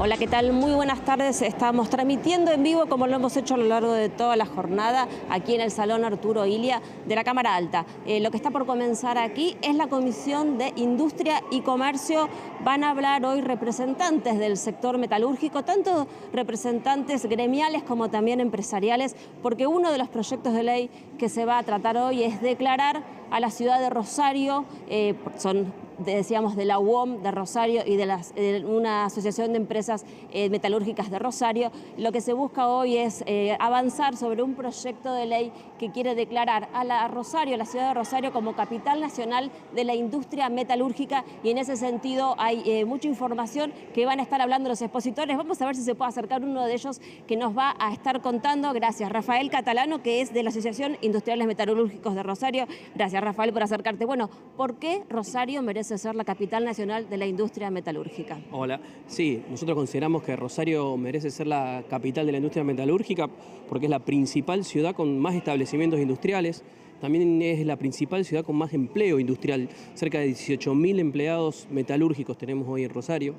Hola, ¿qué tal? Muy buenas tardes. Estamos transmitiendo en vivo, como lo hemos hecho a lo largo de toda la jornada, aquí en el Salón Arturo Illia de la Cámara Alta. Lo que está por comenzar aquí es la Comisión de Industria y Comercio. Van a hablar hoy representantes del sector metalúrgico, tanto representantes gremiales como también empresariales, porque uno de los proyectos de ley que se va a tratar hoy es declarar a la ciudad de Rosario, decíamos de la UOM de Rosario y de una asociación de empresas metalúrgicas de Rosario. Lo que se busca hoy es avanzar sobre un proyecto de ley que quiere declarar a la ciudad de Rosario como capital nacional de la industria metalúrgica, y en ese sentido hay mucha información que van a estar hablando los expositores. Vamos a ver si se puede acercar uno de ellos que nos va a estar contando. Gracias, Rafael Catalano, que es de la Asociación Industriales Metalúrgicos de Rosario. Gracias, Rafael, por acercarte. Bueno, ¿por qué Rosario merece ser la capital nacional de la industria metalúrgica? Hola, sí, nosotros consideramos que Rosario merece ser la capital de la industria metalúrgica porque es la principal ciudad con más establecimientos industriales, también es la principal ciudad con más empleo industrial, cerca de 18.000 empleados metalúrgicos tenemos hoy en Rosario.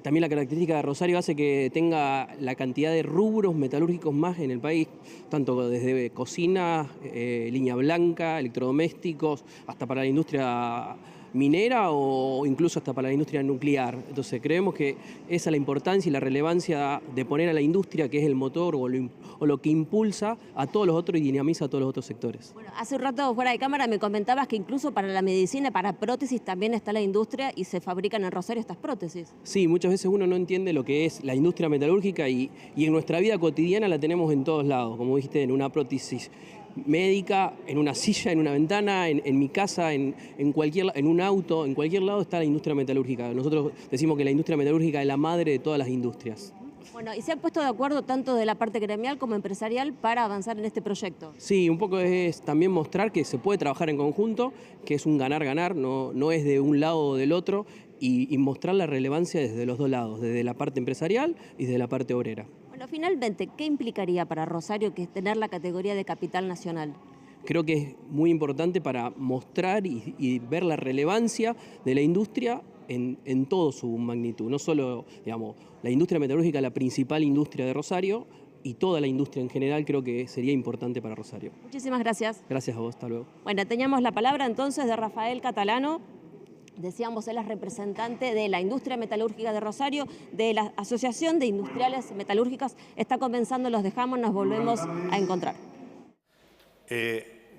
También la característica de Rosario hace que tenga la cantidad de rubros metalúrgicos más en el país, tanto desde cocina, línea blanca, electrodomésticos, hasta para la industria minera o incluso hasta para la industria nuclear. Entonces creemos que esa es la importancia y la relevancia de poner a la industria, que es el motor o lo que impulsa a todos los otros y dinamiza a todos los otros sectores. Bueno, hace un rato fuera de cámara me comentabas que incluso para la medicina, para prótesis también está la industria y se fabrican en Rosario estas prótesis. Sí, muchas veces uno no entiende lo que es la industria metalúrgica y en nuestra vida cotidiana la tenemos en todos lados, como dijiste, en una prótesis médica, en una silla, en una ventana, en mi casa, en un auto, en cualquier lado está la industria metalúrgica. Nosotros decimos que la industria metalúrgica es la madre de todas las industrias. Bueno, ¿y se han puesto de acuerdo tanto de la parte gremial como empresarial para avanzar en este proyecto? Sí, un poco es también mostrar que se puede trabajar en conjunto, que es un ganar-ganar, no es de un lado o del otro, y mostrar la relevancia desde los dos lados, desde la parte empresarial y desde la parte obrera. Bueno, finalmente, ¿qué implicaría para Rosario que es tener la categoría de capital nacional? Creo que es muy importante para mostrar y ver la relevancia de la industria en toda su magnitud. No solo, digamos, la industria metalúrgica es la principal industria de Rosario, y toda la industria en general creo que sería importante para Rosario. Muchísimas gracias. Gracias a vos, hasta luego. Bueno, teníamos la palabra entonces de Rafael Catalano. Decíamos, él es representante de la industria metalúrgica de Rosario, de la Asociación de Industriales Metalúrgicas. Está comenzando, los dejamos, nos volvemos a encontrar.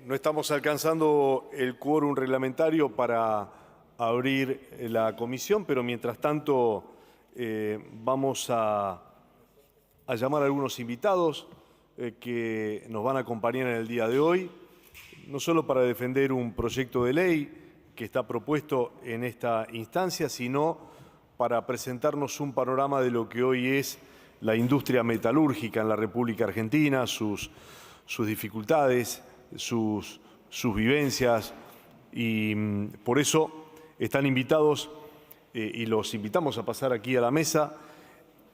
No estamos alcanzando el quórum reglamentario para abrir la comisión, pero mientras tanto vamos a llamar a algunos invitados que nos van a acompañar en el día de hoy, no solo para defender un proyecto de ley que está propuesto en esta instancia, sino para presentarnos un panorama de lo que hoy es la industria metalúrgica en la República Argentina, sus dificultades, sus vivencias, y por eso están invitados, y los invitamos a pasar aquí a la mesa,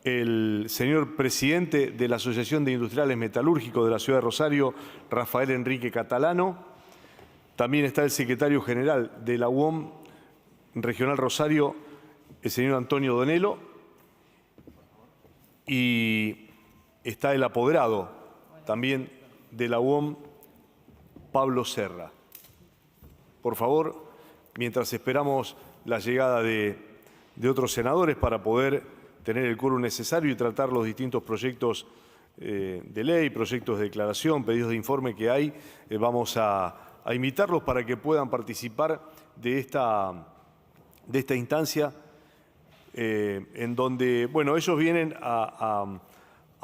el señor presidente de la Asociación de Industriales Metalúrgicos de la Ciudad de Rosario, Rafael Enrique Catalano. También está el secretario general de la UOM Regional Rosario, el señor Antonio Donelo, y está el apoderado también de la UOM, Pablo Serra. Por favor, mientras esperamos la llegada de otros senadores para poder tener el quórum necesario y tratar los distintos proyectos de ley, proyectos de declaración, pedidos de informe que hay, vamos a invitarlos para que puedan participar de esta instancia en donde, bueno, ellos vienen a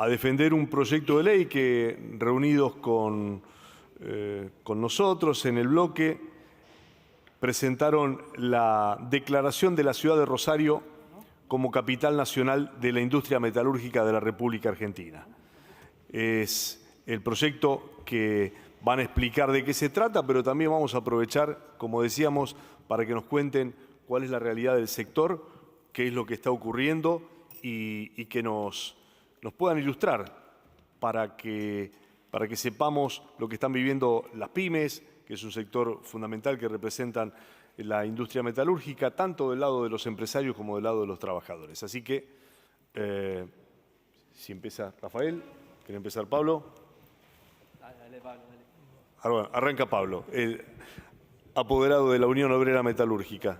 defender un proyecto de ley que, reunidos con nosotros en el bloque, presentaron la declaración de la ciudad de Rosario como capital nacional de la industria metalúrgica de la República Argentina. Es el proyecto que van a explicar de qué se trata, pero también vamos a aprovechar, como decíamos, para que nos cuenten cuál es la realidad del sector, qué es lo que está ocurriendo y que nos puedan ilustrar para que sepamos lo que están viviendo las pymes, que es un sector fundamental que representan la industria metalúrgica, tanto del lado de los empresarios como del lado de los trabajadores. Así que Si empieza Rafael, ¿quiere empezar Pablo? Dale, Pablo, dale. Bueno, arranca Pablo, el apoderado de la Unión Obrera Metalúrgica.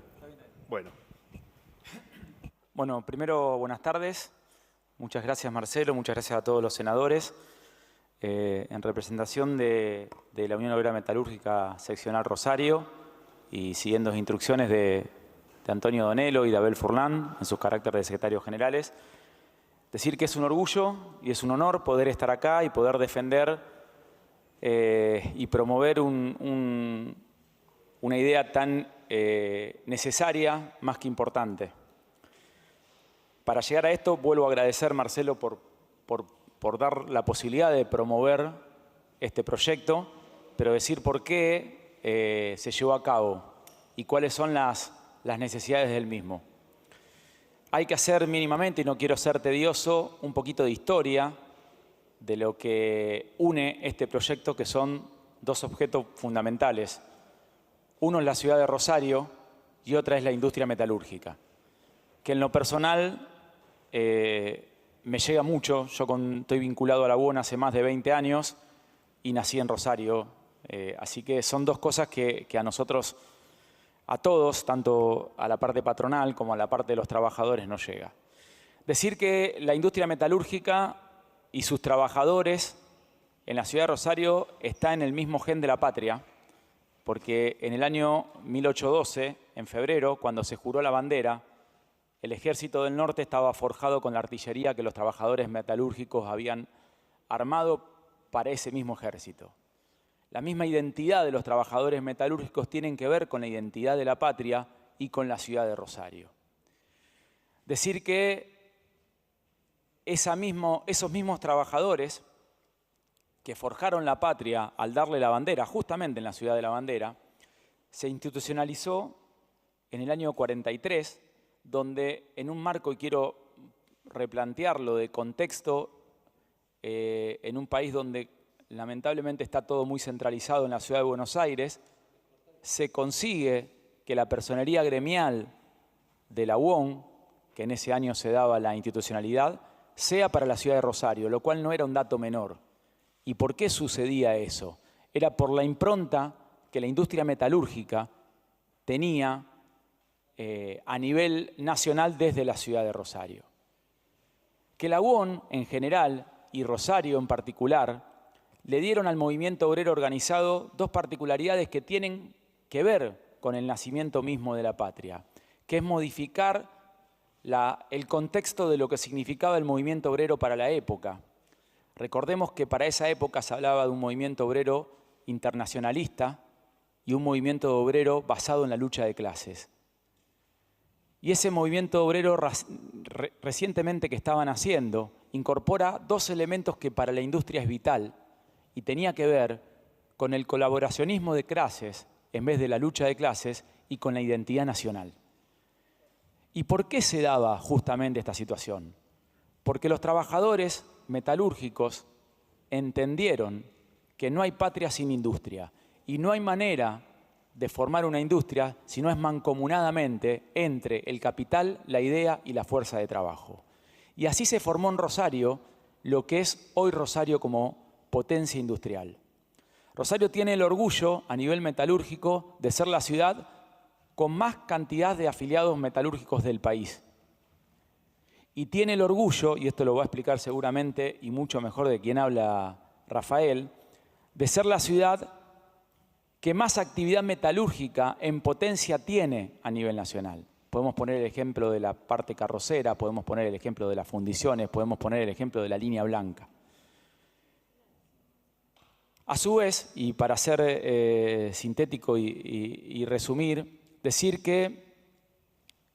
Bueno, primero, buenas tardes. Muchas gracias, Marcelo. Muchas gracias a todos los senadores. En representación de la Unión Obrera Metalúrgica Seccional Rosario y siguiendo las instrucciones de Antonio Donelo y de Abel Furlan en sus caracteres de secretarios generales, decir que es un orgullo y es un honor poder estar acá y poder defender y promover una idea tan necesaria, más que importante. Para llegar a esto, vuelvo a agradecer, Marcelo, por dar la posibilidad de promover este proyecto, pero decir por qué se llevó a cabo y cuáles son las necesidades del mismo. Hay que hacer mínimamente, y no quiero ser tedioso, un poquito de historia de lo que une este proyecto, que son dos objetos fundamentales. Uno es la ciudad de Rosario y otra es la industria metalúrgica, que en lo personal me llega mucho. Yo estoy vinculado a la UON hace más de 20 años y nací en Rosario. Así que son dos cosas que a nosotros, a todos, tanto a la parte patronal como a la parte de los trabajadores, nos llega. Decir que la industria metalúrgica y sus trabajadores en la ciudad de Rosario está en el mismo gen de la patria, porque en el año 1812, en febrero, cuando se juró la bandera, el Ejército del Norte estaba forjado con la artillería que los trabajadores metalúrgicos habían armado para ese mismo ejército. La misma identidad de los trabajadores metalúrgicos tienen que ver con la identidad de la patria y con la ciudad de Rosario. Decir que esos mismos trabajadores que forjaron la patria al darle la bandera, justamente en la ciudad de la bandera, se institucionalizó en el año 43, donde en un marco, y quiero replantearlo de contexto, en un país donde lamentablemente está todo muy centralizado en la ciudad de Buenos Aires, se consigue que la personería gremial de la UON, que en ese año se daba la institucionalidad, sea para la ciudad de Rosario, lo cual no era un dato menor. ¿Y por qué sucedía eso? Era por la impronta que la industria metalúrgica tenía a nivel nacional desde la ciudad de Rosario. Que la UON en general y Rosario en particular le dieron al movimiento obrero organizado dos particularidades que tienen que ver con el nacimiento mismo de la patria, que es modificar el contexto de lo que significaba el movimiento obrero para la época. Recordemos que para esa época se hablaba de un movimiento obrero internacionalista y un movimiento obrero basado en la lucha de clases. Y ese movimiento obrero recientemente que estaban haciendo incorpora dos elementos que para la industria es vital y tenía que ver con el colaboracionismo de clases en vez de la lucha de clases y con la identidad nacional. ¿Y por qué se daba justamente esta situación? Porque los trabajadores metalúrgicos entendieron que no hay patria sin industria y no hay manera de formar una industria si no es mancomunadamente entre el capital, la idea y la fuerza de trabajo. Y así se formó en Rosario lo que es hoy Rosario como potencia industrial. Rosario tiene el orgullo a nivel metalúrgico de ser la ciudad con más cantidad de afiliados metalúrgicos del país. Y tiene el orgullo, y esto lo va a explicar seguramente y mucho mejor de quien habla Rafael, de ser la ciudad que más actividad metalúrgica en potencia tiene a nivel nacional. Podemos poner el ejemplo de la parte carrocera, podemos poner el ejemplo de las fundiciones, podemos poner el ejemplo de la línea blanca. A su vez, y para ser sintético y resumir, decir que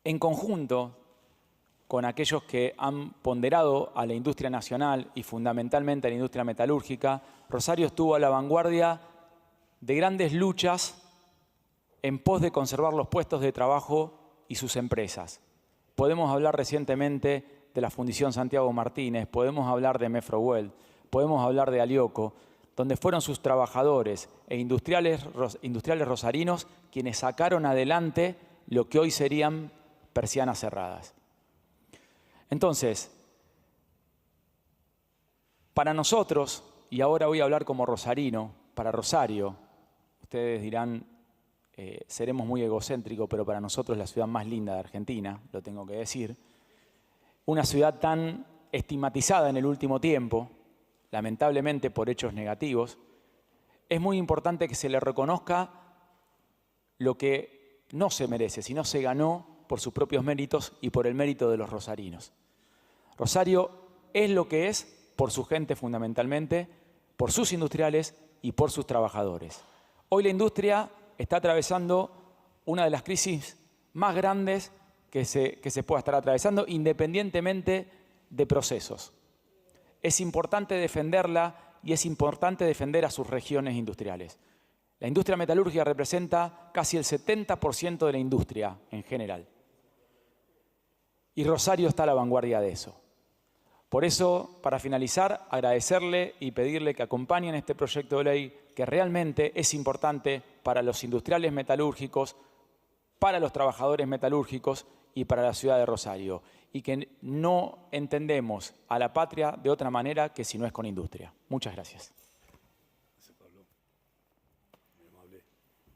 en conjunto con aquellos que han ponderado a la industria nacional y fundamentalmente a la industria metalúrgica, Rosario estuvo a la vanguardia de grandes luchas en pos de conservar los puestos de trabajo y sus empresas. Podemos hablar recientemente de la Fundición Santiago Martínez, podemos hablar de Mefrowell, podemos hablar de Alioco, donde fueron sus trabajadores e industriales rosarinos quienes sacaron adelante lo que hoy serían persianas cerradas. Entonces, Para nosotros, y ahora voy a hablar como rosarino, para Rosario, ustedes dirán, seremos muy egocéntricos, pero para nosotros es la ciudad más linda de Argentina, lo tengo que decir. Una ciudad tan estigmatizada en el último tiempo, lamentablemente por hechos negativos, es muy importante que se le reconozca lo que no se merece, sino se ganó por sus propios méritos y por el mérito de los rosarinos. Rosario es lo que es por su gente fundamentalmente, por sus industriales y por sus trabajadores. Hoy la industria está atravesando una de las crisis más grandes que se pueda estar atravesando, independientemente de procesos. Es importante defenderla y es importante defender a sus regiones industriales. La industria metalúrgica representa casi el 70% de la industria en general. Y Rosario está a la vanguardia de eso. Por eso, para finalizar, agradecerle y pedirle que acompañen este proyecto de ley que realmente es importante para los industriales metalúrgicos, para los trabajadores metalúrgicos y para la ciudad de Rosario. Y que no entendemos a la patria de otra manera que si no es con industria. Muchas gracias. Gracias, Pablo. Muy amable.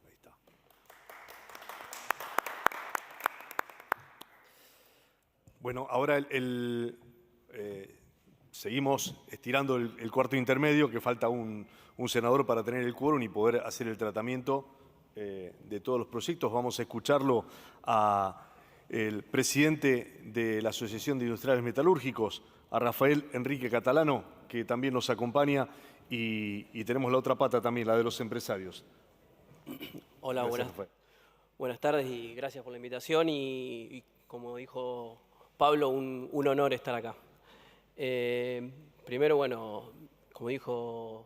Ahí está. Bueno, ahora seguimos estirando el cuarto intermedio, que falta un senador para tener el quórum y poder hacer el tratamiento de todos los proyectos. Vamos a escucharlo al presidente de la Asociación de Industriales Metalúrgicos, a Rafael Enrique Catalano, que también nos acompaña, y tenemos la otra pata también, la de los empresarios. Hola, Gracias, buenas tardes y gracias por la invitación y como dijo Pablo, un honor estar acá. Primero, bueno, como dijo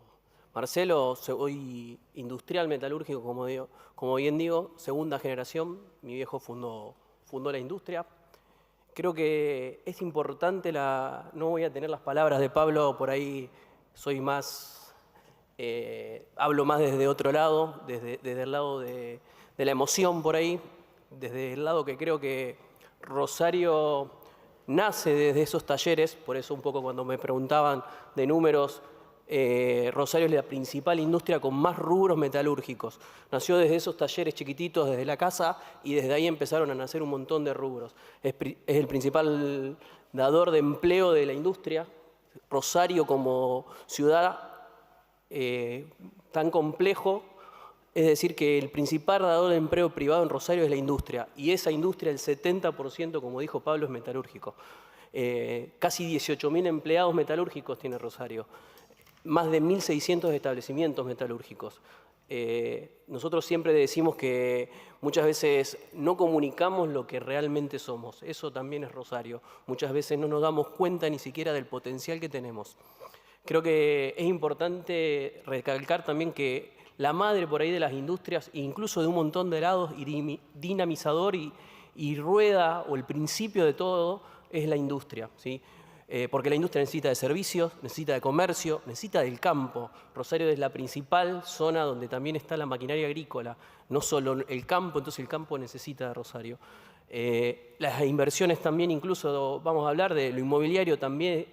Marcelo, soy industrial metalúrgico, como bien digo, segunda generación. Mi viejo fundó la industria. Creo que es importante, no voy a tener las palabras de Pablo, por ahí soy más, hablo más desde otro lado, desde el lado de la emoción por ahí, desde el lado que creo que Rosario nace desde esos talleres, por eso un poco cuando me preguntaban de números, Rosario es la principal industria con más rubros metalúrgicos. Nació desde esos talleres chiquititos, desde la casa, y desde ahí empezaron a nacer un montón de rubros. Es el principal dador de empleo de la industria. Rosario como ciudad tan complejo, es decir, que el principal dador de empleo privado en Rosario es la industria, y esa industria, el 70%, como dijo Pablo, es metalúrgico. Casi 18.000 empleados metalúrgicos tiene Rosario, más de 1.600 establecimientos metalúrgicos. Nosotros siempre decimos que muchas veces no comunicamos lo que realmente somos, eso también es Rosario. Muchas veces no nos damos cuenta ni siquiera del potencial que tenemos. Creo que es importante recalcar también que la madre por ahí de las industrias, incluso de un montón de lados, y dinamizador y rueda, o el principio de todo, es la industria, ¿sí? Porque la industria necesita de servicios, necesita de comercio, necesita del campo. Rosario es la principal zona donde también está la maquinaria agrícola, no solo el campo, entonces el campo necesita de Rosario. Las inversiones también, incluso vamos a hablar de lo inmobiliario, también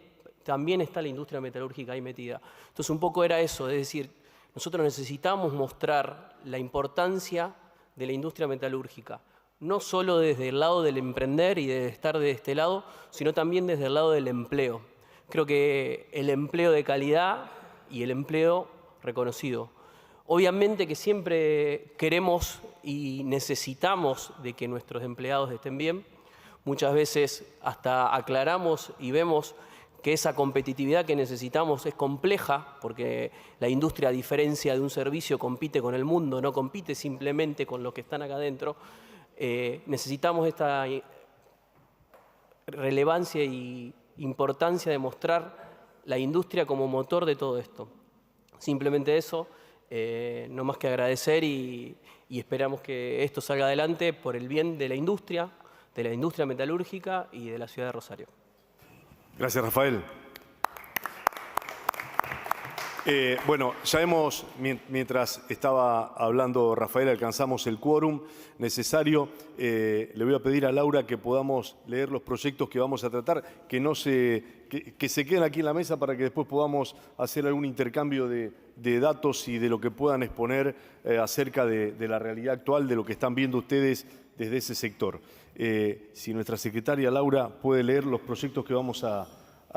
está la industria metalúrgica ahí metida. Entonces un poco era eso, es decir, nosotros necesitamos mostrar la importancia de la industria metalúrgica, no solo desde el lado del emprender y de estar de este lado, sino también desde el lado del empleo. Creo que el empleo de calidad y el empleo reconocido. Obviamente que siempre queremos y necesitamos de que nuestros empleados estén bien. Muchas veces hasta aclaramos y vemos que esa competitividad que necesitamos es compleja, porque la industria, a diferencia de un servicio, compite con el mundo, no compite simplemente con los que están acá adentro. Necesitamos esta relevancia y importancia de mostrar la industria como motor de todo esto. Simplemente eso, no más que agradecer y esperamos que esto salga adelante por el bien de la industria metalúrgica y de la ciudad de Rosario. Gracias, Rafael. Bueno, ya hemos, mientras estaba hablando Rafael, alcanzamos el quórum necesario. Le voy a pedir a Laura que podamos leer los proyectos que vamos a tratar, que se queden aquí en la mesa para que después podamos hacer algún intercambio de datos y de lo que puedan exponer acerca de la realidad actual, de lo que están viendo ustedes desde ese sector. Si nuestra secretaria Laura puede leer los proyectos que vamos a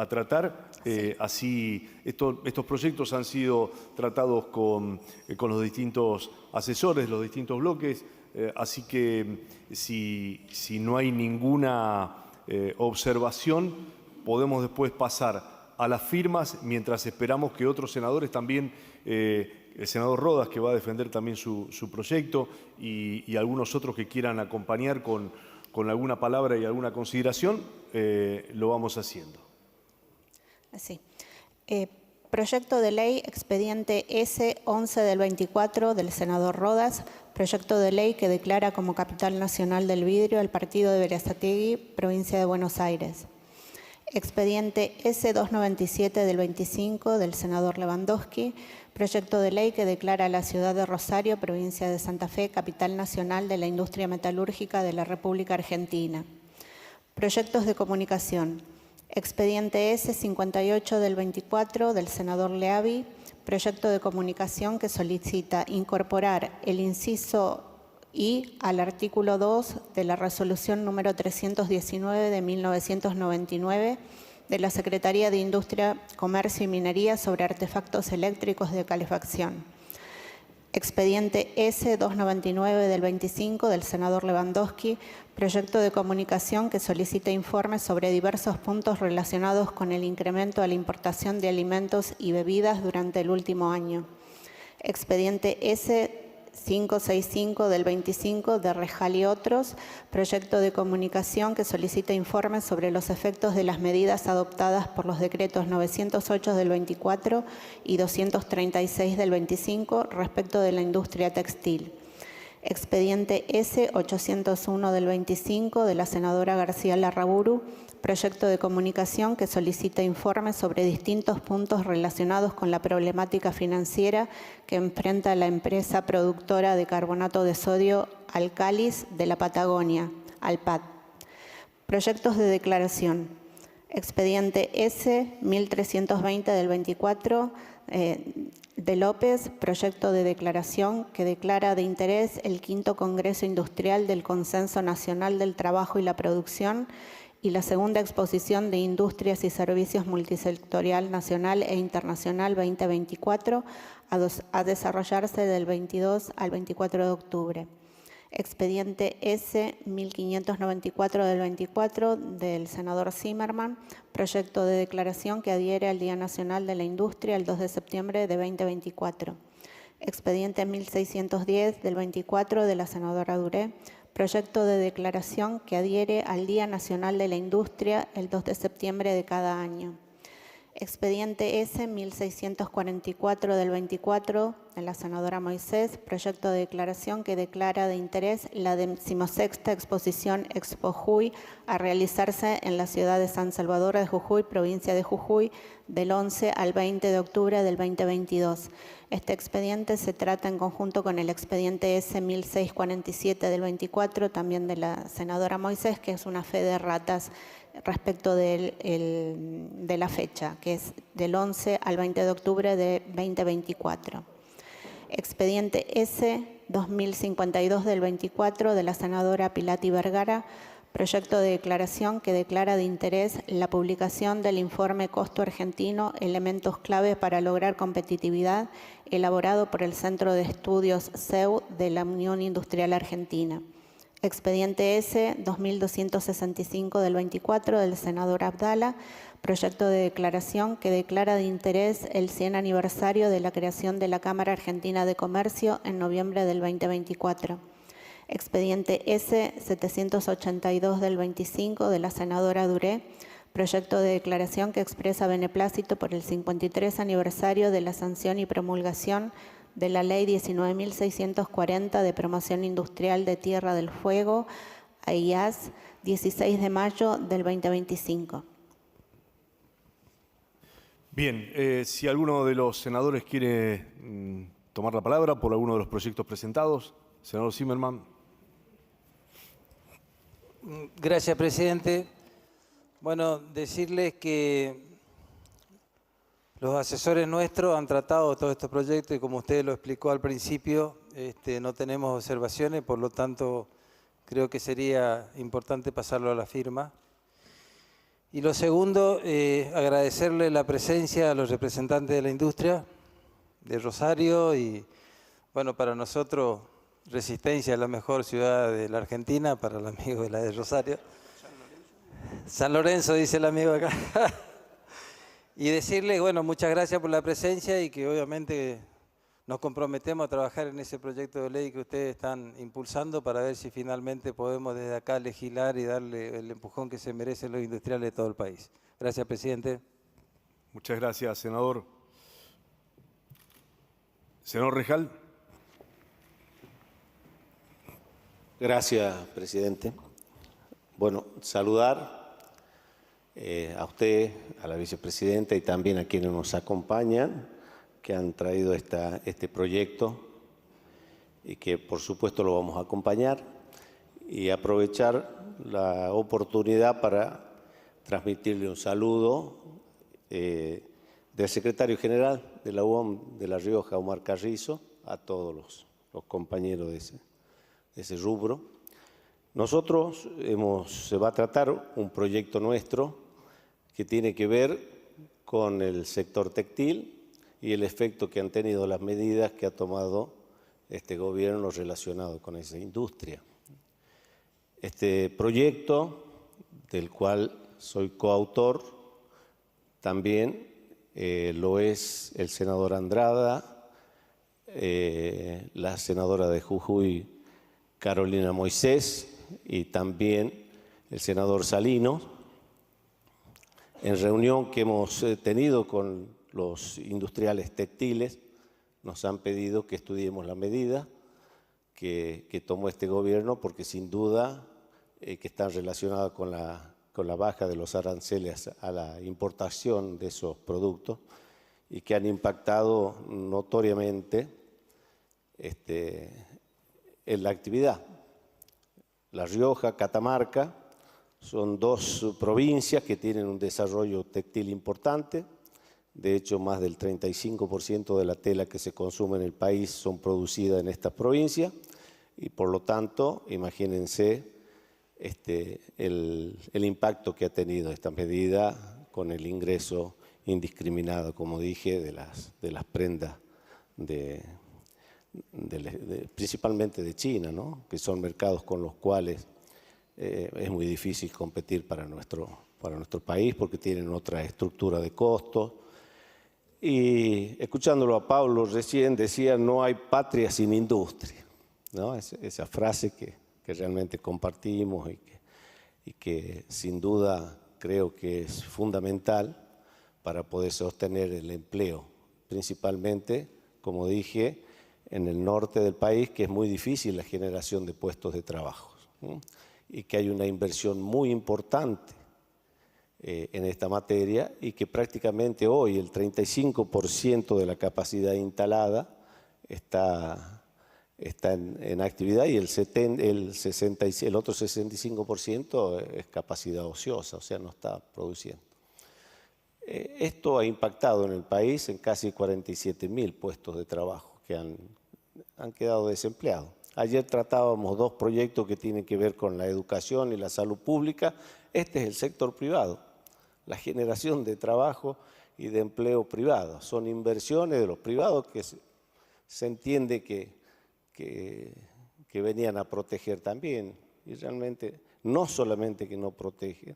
tratar. Así, estos proyectos han sido tratados con los distintos asesores, los distintos bloques, así que si no hay ninguna observación, podemos después pasar a las firmas mientras esperamos que otros senadores también, el senador Rodas, que va a defender también su proyecto, y algunos otros que quieran acompañar con alguna palabra y alguna consideración, lo vamos haciendo. Sí. Proyecto de ley, expediente S11 del 24 del senador Rodas, proyecto de ley que declara como capital nacional del vidrio al partido de Berazategui, provincia de Buenos Aires. Expediente S297 del 25 del senador Lewandowski, proyecto de ley que declara a la ciudad de Rosario, provincia de Santa Fe, capital nacional de la industria metalúrgica de la República Argentina. Proyectos de comunicación. Expediente S58 del 24 del senador Leavi, proyecto de comunicación que solicita incorporar el inciso I al artículo 2 de la resolución número 319 de 1999 de la Secretaría de Industria, Comercio y Minería sobre artefactos eléctricos de calefacción. Expediente S299 del 25 del senador Lewandowski, proyecto de comunicación que solicita informes sobre diversos puntos relacionados con el incremento a la importación de alimentos y bebidas durante el último año. Expediente S565 del 25 de Rejal y otros, proyecto de comunicación que solicita informes sobre los efectos de las medidas adoptadas por los decretos 908 del 24 y 236 del 25 respecto de la industria textil. Expediente S801 del 25 de la senadora García Larraburu, proyecto de comunicación que solicita informes sobre distintos puntos relacionados con la problemática financiera que enfrenta la empresa productora de carbonato de sodio Alcalis de la Patagonia, Alpat. Proyectos de declaración. Expediente S1320 del 24 de López, proyecto de declaración que declara de interés el quinto Congreso Industrial del Consenso Nacional del Trabajo y la Producción y la segunda exposición de Industrias y Servicios Multisectorial Nacional e Internacional 2024 a desarrollarse del 22 al 24 de octubre. Expediente S1594 del 24 del senador Zimmerman, proyecto de declaración que adhiere al Día Nacional de la Industria el 2 de septiembre de 2024. Expediente 1610 del 24 de la senadora Duré, proyecto de declaración que adhiere al Día Nacional de la Industria el 2 de septiembre de cada año. Expediente S1644 del 24 de la senadora Moisés, proyecto de declaración que declara de interés la 16ª exposición Expo Jujuy a realizarse en la ciudad de San Salvador de Jujuy, provincia de Jujuy, del 11 al 20 de octubre del 2022. Este expediente se trata en conjunto con el expediente S1647 del 24, también de la senadora Moisés, que es una fe de ratas respecto de la fecha, que es del 11 al 20 de octubre de 2024. Expediente S2052 del 24 de la senadora Pilati Vergara, proyecto de declaración que declara de interés la publicación del informe Costo Argentino, elementos clave para lograr competitividad, elaborado por el Centro de Estudios CEU de la Unión Industrial Argentina. Expediente S2265 del 24 del senador Abdala, proyecto de declaración que declara de interés el 100 aniversario de la creación de la Cámara Argentina de Comercio en noviembre del 2024. Expediente S782 del 25 de la senadora Duré, proyecto de declaración que expresa beneplácito por el 53 aniversario de la sanción y promulgación de la Ley 19.640 de Promoción Industrial de Tierra del Fuego, AIAS, 16 de mayo del 2025. Bien, si alguno de los senadores quiere tomar la palabra por alguno de los proyectos presentados. Senador Zimmerman. Gracias, presidente. Bueno, decirles que los asesores nuestros han tratado todos estos proyectos y como usted lo explicó al principio, no tenemos observaciones, por lo tanto creo que sería importante pasarlo a la firma. Y lo segundo, agradecerle la presencia a los representantes de la industria de Rosario y, bueno, para nosotros Resistencia es la mejor ciudad de la Argentina, para el amigo de la de Rosario. San Lorenzo, dice el amigo acá. Y decirle, bueno, muchas gracias por la presencia y que obviamente nos comprometemos a trabajar en ese proyecto de ley que ustedes están impulsando para ver si finalmente podemos desde acá legislar y darle el empujón que se merecen los industriales de todo el país. Gracias, presidente. Muchas gracias, senador. Senador Rejal. Gracias, presidente. Bueno, saludar a usted, a la vicepresidenta y también a quienes nos acompañan, que han traído este proyecto y que por supuesto lo vamos a acompañar y aprovechar la oportunidad para transmitirle un saludo del secretario general de la UOM de La Rioja, Omar Carrizo, a todos los compañeros de ese rubro. Nosotros se va a tratar un proyecto nuestro que tiene que ver con el sector textil y el efecto que han tenido las medidas que ha tomado este gobierno relacionado con esa industria. Este proyecto, del cual soy coautor, también lo es el senador Andrada, la senadora de Jujuy, Carolina Moisés, y también el senador Salino. En reunión que hemos tenido con los industriales textiles, nos han pedido que estudiemos la medida que tomó este gobierno, porque sin duda que están relacionadas con la baja de los aranceles a la importación de esos productos y que han impactado notoriamente en la actividad. La Rioja, Catamarca, son dos provincias que tienen un desarrollo textil importante. De hecho, más del 35% de la tela que se consume en el país son producidas en esta provincia y por lo tanto, imagínense el impacto que ha tenido esta medida con el ingreso indiscriminado, como dije, de las prendas principalmente de China, ¿no? Que son mercados con los cuales es muy difícil competir para nuestro país porque tienen otra estructura de costos. Y escuchándolo a Pablo recién decía, no hay patria sin industria, ¿no? Esa frase que realmente compartimos y que sin duda creo que es fundamental para poder sostener el empleo, principalmente, como dije, en el norte del país, que es muy difícil la generación de puestos de trabajo, ¿no? Y que hay una inversión muy importante en esta materia y que prácticamente hoy el 35% de la capacidad instalada está en actividad y el otro 65% es capacidad ociosa, o sea, no está produciendo. Esto ha impactado en el país en casi 47.000 puestos de trabajo que han quedado desempleados. Ayer tratábamos dos proyectos que tienen que ver con la educación y la salud pública. Este es el sector privado, la generación de trabajo y de empleo privado. Son inversiones de los privados que se entiende que venían a proteger también. Y realmente no solamente que no protegen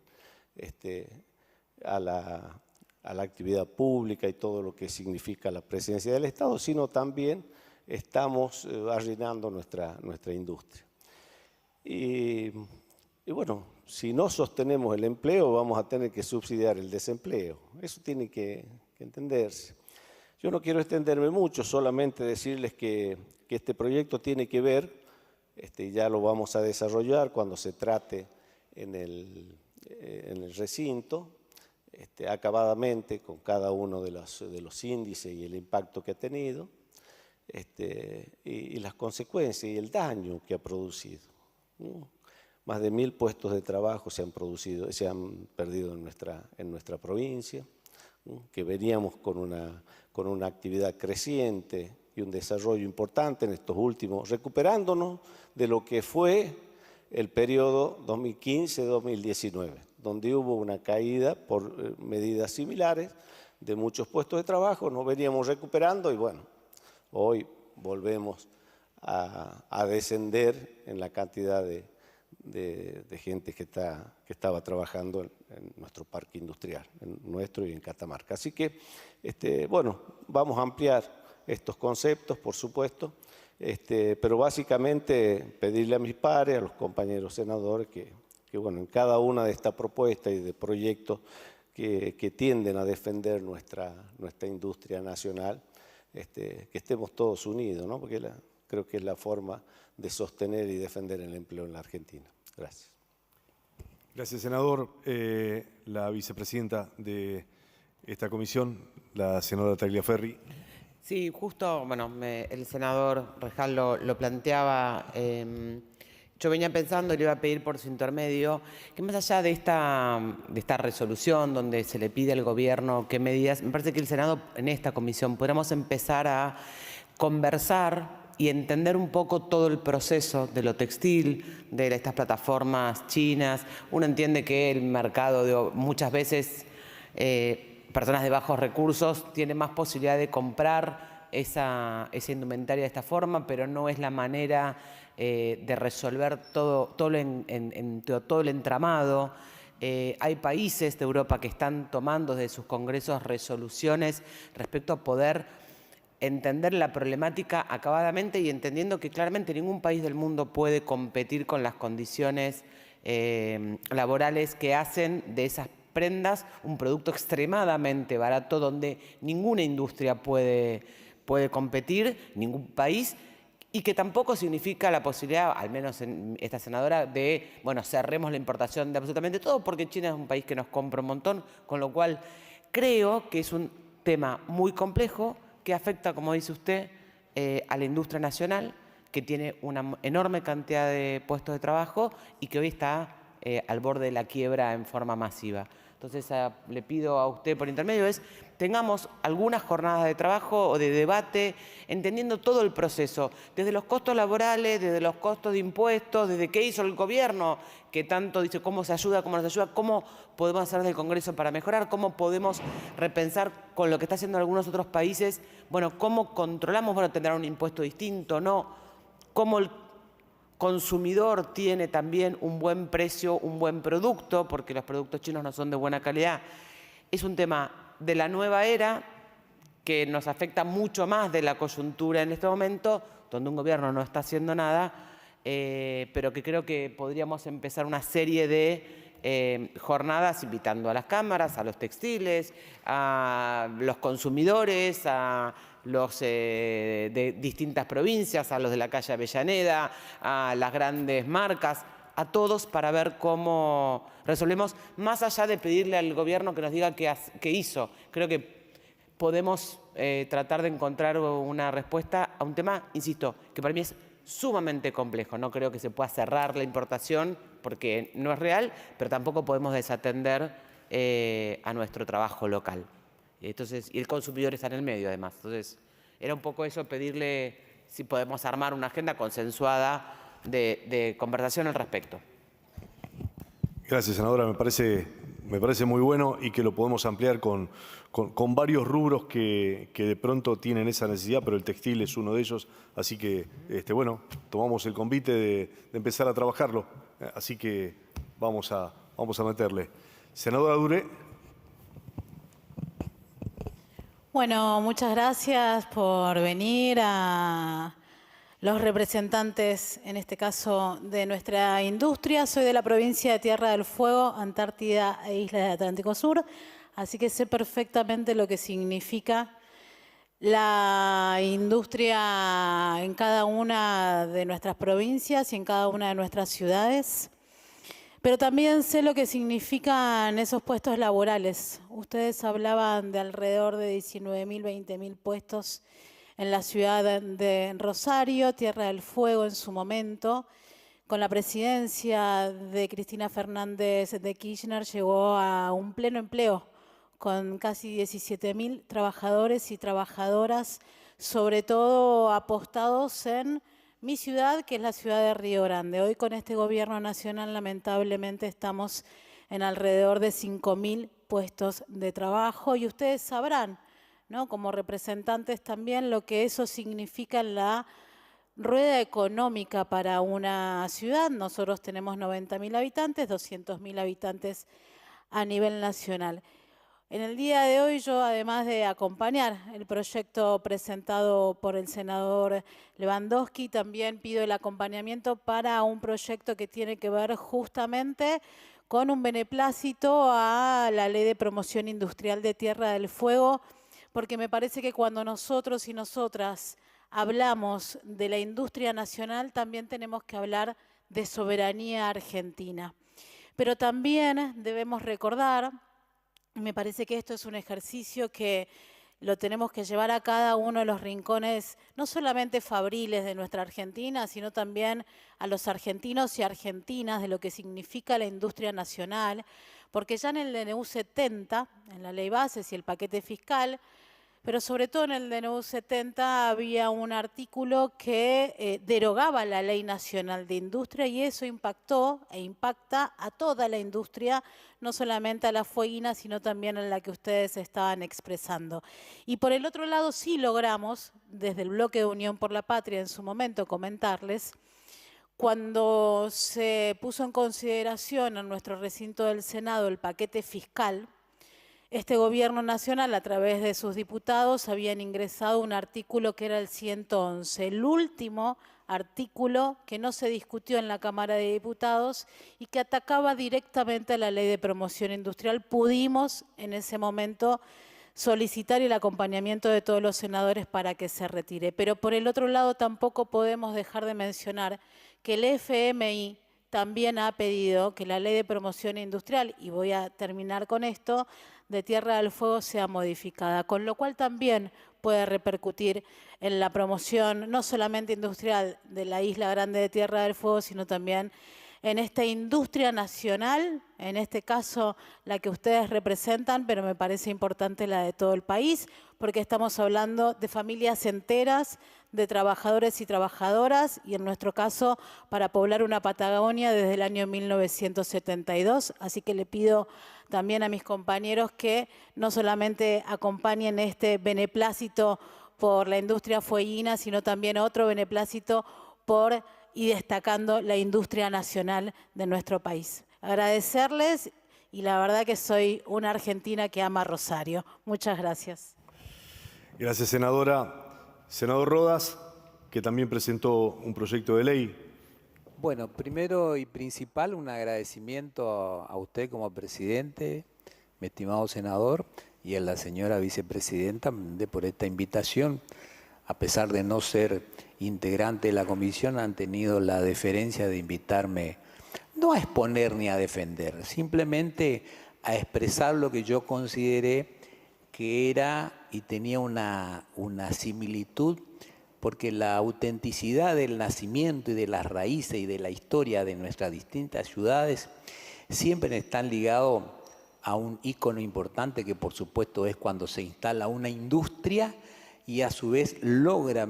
a la actividad pública y todo lo que significa la presencia del Estado, sino también estamos arruinando nuestra industria. Y bueno, si no sostenemos el empleo, vamos a tener que subsidiar el desempleo. Eso tiene que entenderse. Yo no quiero extenderme mucho, solamente decirles que este proyecto tiene que ver, ya lo vamos a desarrollar cuando se trate en el recinto, acabadamente con cada uno de los índices y el impacto que ha tenido, y las consecuencias y el daño que ha producido, ¿no? Más de 1000 puestos de trabajo se han perdido en nuestra provincia, ¿no? Que veníamos con una actividad creciente y un desarrollo importante en estos últimos, recuperándonos de lo que fue el periodo 2015-2019, donde hubo una caída por medidas similares de muchos puestos de trabajo, nos veníamos recuperando y bueno, hoy volvemos a descender en la cantidad de gente que estaba trabajando en nuestro parque industrial, en nuestro y en Catamarca. Así que, bueno, vamos a ampliar estos conceptos, por supuesto, pero básicamente pedirle a mis pares, a los compañeros senadores, que bueno, en cada una de estas propuestas y de proyectos que tienden a defender nuestra industria nacional, que estemos todos unidos, ¿no? Porque creo que es la forma de sostener y defender el empleo en la Argentina. Gracias. Gracias, senador. La vicepresidenta de esta comisión, la senadora Tagliaferri. Sí, justo, bueno, el senador Rejal lo planteaba. Yo venía pensando y le iba a pedir por su intermedio que más allá de esta resolución donde se le pide al gobierno qué medidas, me parece que el Senado en esta comisión podríamos empezar a conversar y entender un poco todo el proceso de lo textil, de estas plataformas chinas. Uno entiende que el mercado, muchas veces, personas de bajos recursos tienen más posibilidad de comprar esa indumentaria de esta forma, pero no es la manera de resolver todo el entramado. Hay países de Europa que están tomando desde sus congresos resoluciones respecto a poder entender la problemática acabadamente y entendiendo que claramente ningún país del mundo puede competir con las condiciones laborales que hacen de esas prendas un producto extremadamente barato donde ninguna industria puede competir, ningún país, y que tampoco significa la posibilidad, al menos en esta senadora, de, bueno, cerremos la importación de absolutamente todo porque China es un país que nos compra un montón, con lo cual creo que es un tema muy complejo que afecta, como dice usted, a la industria nacional, que tiene una enorme cantidad de puestos de trabajo y que hoy está al borde de la quiebra en forma masiva. Entonces, le pido a usted por intermedio tengamos algunas jornadas de trabajo o de debate, entendiendo todo el proceso, desde los costos laborales, desde los costos de impuestos, desde qué hizo el gobierno, que tanto dice cómo se ayuda, cómo nos ayuda, cómo podemos hacer desde el Congreso para mejorar, cómo podemos repensar con lo que está haciendo algunos otros países, bueno, cómo controlamos, bueno, tendrá un impuesto distinto, ¿no? Cómo el consumidor tiene también un buen precio, un buen producto, porque los productos chinos no son de buena calidad. Es un tema de la nueva era que nos afecta mucho más de la coyuntura en este momento, donde un gobierno no está haciendo nada, pero que creo que podríamos empezar una serie de jornadas invitando a las cámaras, a los textiles, a los consumidores, a los de distintas provincias, a los de la calle Avellaneda, a las grandes marcas, a todos para ver cómo resolvemos, más allá de pedirle al gobierno que nos diga qué hizo. Creo que podemos tratar de encontrar una respuesta a un tema, insisto, que para mí es sumamente complejo. No creo que se pueda cerrar la importación porque no es real, pero tampoco podemos desatender a nuestro trabajo local. Entonces, y el consumidor está en el medio, además. Entonces, era un poco eso, pedirle si podemos armar una agenda consensuada de conversación al respecto. Gracias, senadora. Me parece muy bueno y que lo podemos ampliar con varios rubros que de pronto tienen esa necesidad, pero el textil es uno de ellos. Así que, bueno, tomamos el convite de empezar a trabajarlo. Así que vamos a meterle. Senadora Dure. Bueno, muchas gracias por venir a los representantes, en este caso, de nuestra industria. Soy de la provincia de Tierra del Fuego, Antártida e Islas del Atlántico Sur, así que sé perfectamente lo que significa la industria en cada una de nuestras provincias y en cada una de nuestras ciudades. pero también sé lo que significan esos puestos laborales. Ustedes hablaban de alrededor de 19.000, 20.000 puestos en la ciudad de Rosario, Tierra del Fuego en su momento. Con la presidencia de Cristina Fernández de Kirchner llegó a un pleno empleo con casi 17.000 trabajadores y trabajadoras, sobre todo apostados en mi ciudad, que es la ciudad de Río Grande. Hoy con este gobierno nacional lamentablemente estamos en alrededor de 5.000 puestos de trabajo y ustedes sabrán, ¿no?, como representantes también, lo que eso significa en la rueda económica para una ciudad. Nosotros tenemos 90.000 habitantes, 200.000 habitantes a nivel nacional. En el día de hoy yo, además de acompañar el proyecto presentado por el senador Lewandowski, también pido el acompañamiento para un proyecto que tiene que ver justamente con un beneplácito a la Ley de Promoción Industrial de Tierra del Fuego, porque me parece que cuando nosotros y nosotras hablamos de la industria nacional, también tenemos que hablar de soberanía argentina. Pero también debemos recordar, me parece que esto es un ejercicio que lo tenemos que llevar a cada uno de los rincones, no solamente fabriles de nuestra Argentina, sino también a los argentinos y argentinas de lo que significa la industria nacional, porque ya en el DNU 70, en la ley bases y el paquete fiscal, pero sobre todo en el DNU 70 había un artículo que derogaba la Ley Nacional de Industria y eso impactó e impacta a toda la industria, no solamente a la fueguina, sino también a la que ustedes estaban expresando. Y por el otro lado sí logramos, desde el bloque de Unión por la Patria en su momento, comentarles, cuando se puso en consideración en nuestro recinto del Senado el paquete fiscal, este gobierno nacional, a través de sus diputados, habían ingresado un artículo que era el 111, el último artículo que no se discutió en la Cámara de Diputados y que atacaba directamente a la Ley de Promoción Industrial. Pudimos en ese momento solicitar el acompañamiento de todos los senadores para que se retire. Pero por el otro lado tampoco podemos dejar de mencionar que el FMI también ha pedido que la Ley de Promoción Industrial, y voy a terminar con esto, de Tierra del Fuego sea modificada, con lo cual también puede repercutir en la promoción no solamente industrial de la Isla Grande de Tierra del Fuego, sino también en esta industria nacional, en este caso la que ustedes representan, pero me parece importante la de todo el país, porque estamos hablando de familias enteras, de trabajadores y trabajadoras, y en nuestro caso para poblar una Patagonia desde el año 1972. Así que le pido también a mis compañeros que no solamente acompañen este beneplácito por la industria fueguina, sino también otro beneplácito por y destacando la industria nacional de nuestro país. Agradecerles y la verdad que soy una argentina que ama Rosario. Muchas gracias. Gracias, senadora. Senador Rodas, que también presentó un proyecto de ley. Bueno, primero y principal, un agradecimiento a usted como presidente, mi estimado senador, y a la señora vicepresidenta por esta invitación. A pesar de no ser integrante de la comisión, han tenido la deferencia de invitarme no a exponer ni a defender, simplemente a expresar lo que yo consideré que era y tenía una similitud, porque la autenticidad del nacimiento y de las raíces y de la historia de nuestras distintas ciudades siempre están ligados a un ícono importante que por supuesto es cuando se instala una industria y a su vez logra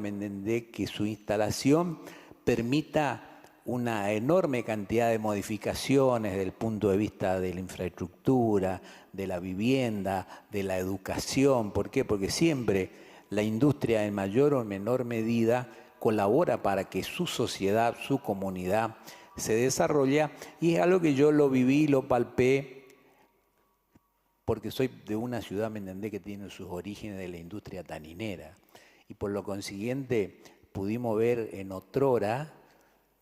que su instalación permita una enorme cantidad de modificaciones desde el punto de vista de la infraestructura, de la vivienda, de la educación. ¿Por qué? Porque siempre la industria en mayor o menor medida colabora para que su sociedad, su comunidad se desarrolle, y es algo que yo lo viví, lo palpé, porque soy de una ciudad, ¿me entendés?, que tiene sus orígenes de la industria taninera, y por lo consiguiente pudimos ver en otrora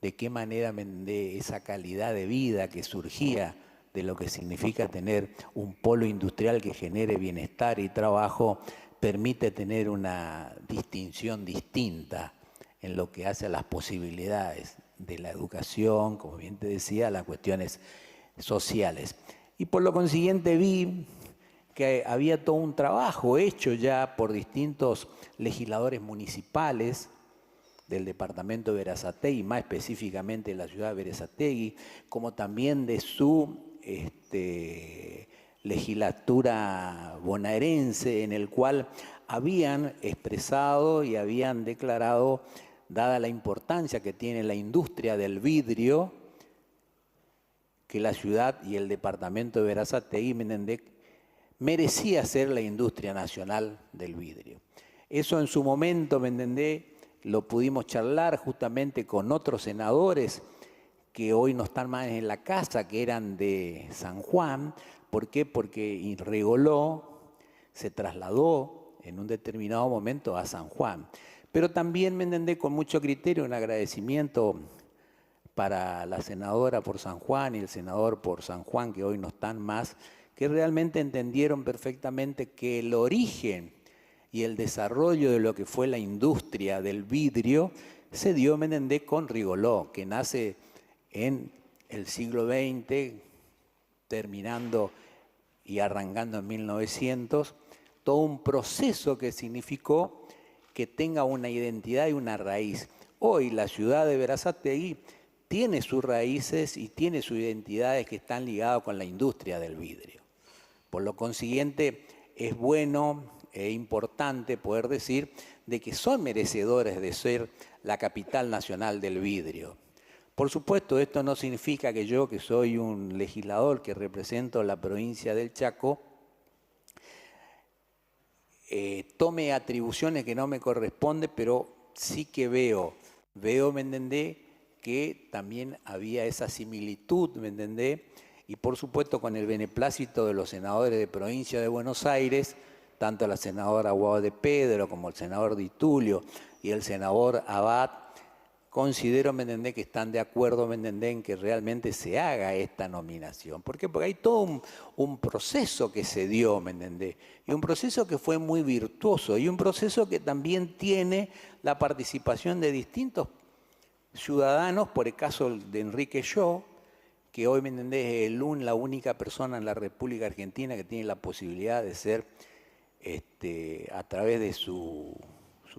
de qué manera esa calidad de vida que surgía de lo que significa tener un polo industrial que genere bienestar y trabajo, permite tener una distinción distinta en lo que hace a las posibilidades de la educación, como bien te decía, las cuestiones sociales. Y por lo consiguiente vi que había todo un trabajo hecho ya por distintos legisladores municipales del departamento de Berazategui, más específicamente de la ciudad de Berazategui, como también de su legislatura bonaerense, en el cual habían expresado y habían declarado, dada la importancia que tiene la industria del vidrio, que la ciudad y el departamento de Berazategui merecía ser la industria nacional del vidrio. Eso en su momento, ¿me entendés?, lo pudimos charlar justamente con otros senadores que hoy no están más en la casa, que eran de San Juan. ¿Por qué? Porque Rigoló se trasladó en un determinado momento a San Juan. Pero también, ¿me entendés?, con mucho criterio, un agradecimiento para la senadora por San Juan y el senador por San Juan, que hoy no están más, que realmente entendieron perfectamente que el origen y el desarrollo de lo que fue la industria del vidrio se dio, ¿me entendés?, con Rigoló, que nace en el siglo XX, terminando y arrancando en 1900, todo un proceso que significó que tenga una identidad y una raíz. Hoy la ciudad de Berazategui tiene sus raíces y tiene sus identidades que están ligadas con la industria del vidrio. Por lo consiguiente, es bueno e importante poder decir de que son merecedores de ser la capital nacional del vidrio. Por supuesto, esto no significa que yo, que soy un legislador que represento la provincia del Chaco, tome atribuciones que no me corresponden, pero sí que veo, ¿me entendés?, que también había esa similitud, ¿me entendés? Y por supuesto con el beneplácito de los senadores de provincia de Buenos Aires, tanto la senadora Guado de Pedro como el senador Di Tulio y el senador Abad, considero, ¿me entendés?, que están de acuerdo, ¿me entendés?, en que realmente se haga esta nominación. ¿Por qué? Porque hay todo un proceso que se dio, ¿me entendés? Y un proceso que fue muy virtuoso y un proceso que también tiene la participación de distintos ciudadanos, por el caso de Enrique Yo, que hoy, ¿me entendés?, es la única persona en la República Argentina que tiene la posibilidad de ser, a través de su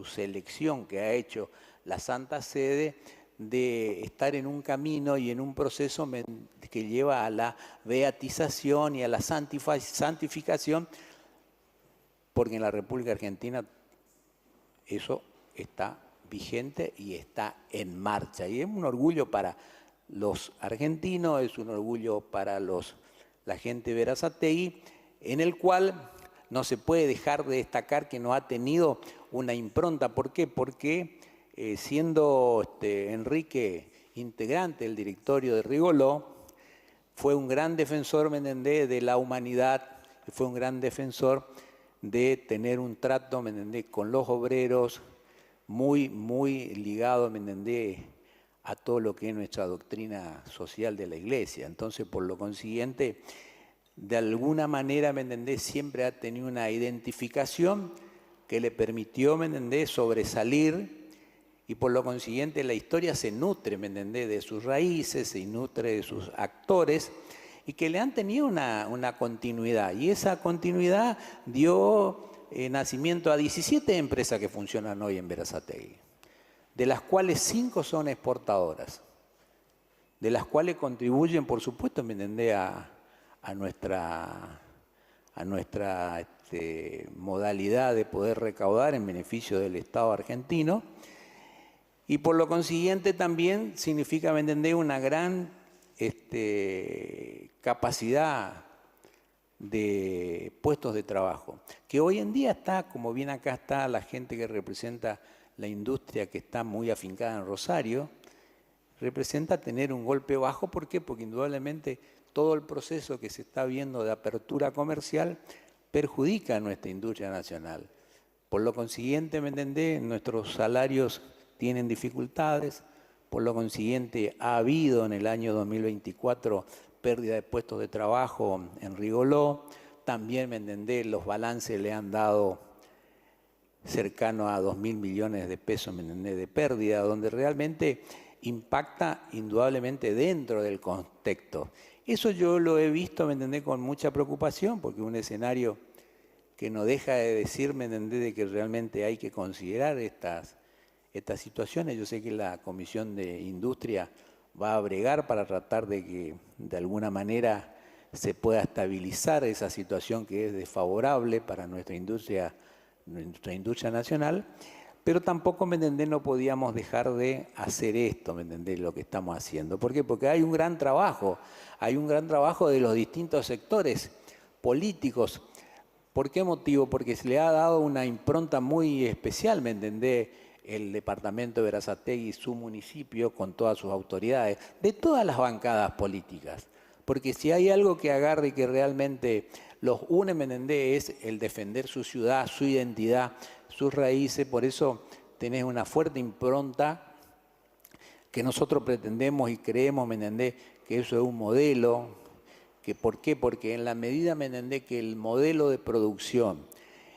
selección que ha hecho la Santa Sede, de estar en un camino y en un proceso que lleva a la beatización y a la santificación, porque en la República Argentina eso está vigente y está en marcha. Y es un orgullo para los argentinos, es un orgullo para la gente de Berazategui, en el cual no se puede dejar de destacar que no ha tenido una impronta. ¿Por qué? Porque siendo Enrique integrante del directorio de Rigoló, fue un gran defensor, ¿me entendés?, de la humanidad, fue un gran defensor de tener un trato, ¿me entendés?, con los obreros, muy, muy ligado, ¿me entendés?, a todo lo que es nuestra doctrina social de la Iglesia. Entonces, por lo consiguiente, de alguna manera, ¿me entendés?, siempre ha tenido una identificación que le permitió, ¿me entendés?, sobresalir, y por lo consiguiente la historia se nutre, ¿me entendés?, de sus raíces, se nutre de sus actores, y que le han tenido una continuidad. Y esa continuidad dio nacimiento a 17 empresas que funcionan hoy en Berazategui, de las cuales 5 son exportadoras, de las cuales contribuyen, por supuesto, ¿me entendés?, a nuestra modalidad de poder recaudar en beneficio del Estado argentino, y por lo consiguiente también significa, ¿me entendés?, una gran capacidad de puestos de trabajo, que hoy en día está, como bien acá está la gente que representa la industria que está muy afincada en Rosario, representa tener un golpe bajo. ¿Por qué? Porque indudablemente todo el proceso que se está viendo de apertura comercial perjudica a nuestra industria nacional. Por lo consiguiente, ¿me entendés?, nuestros salarios tienen dificultades, por lo consiguiente ha habido en el año 2024 pérdida de puestos de trabajo en Rigoló, también, ¿me entendés?, los balances le han dado cercano a 2.000 millones de pesos, ¿me entendés?, de pérdida, donde realmente impacta indudablemente dentro del contexto. Eso yo lo he visto, ¿me entendés?, con mucha preocupación, porque es un escenario que no deja de decir, ¿me entendés?, de que realmente hay que considerar estas situaciones. Yo sé que la Comisión de Industria va a bregar para tratar de que de alguna manera se pueda estabilizar esa situación que es desfavorable para nuestra industria nacional, pero tampoco, ¿me entendés?, no podíamos dejar de hacer esto, ¿me entendés?, lo que estamos haciendo. ¿Por qué? Porque hay un gran trabajo de los distintos sectores políticos. ¿Por qué motivo? Porque se le ha dado una impronta muy especial, ¿me entendés?, el departamento de Berazategui y su municipio con todas sus autoridades, de todas las bancadas políticas. Porque si hay algo que agarre y que realmente los une, ¿me entendés?, es el defender su ciudad, su identidad, sus raíces. Por eso tenés una fuerte impronta que nosotros pretendemos y creemos, ¿me entendés?, que eso es un modelo. ¿Por qué? Porque en la medida, ¿me entendés?, que el modelo de producción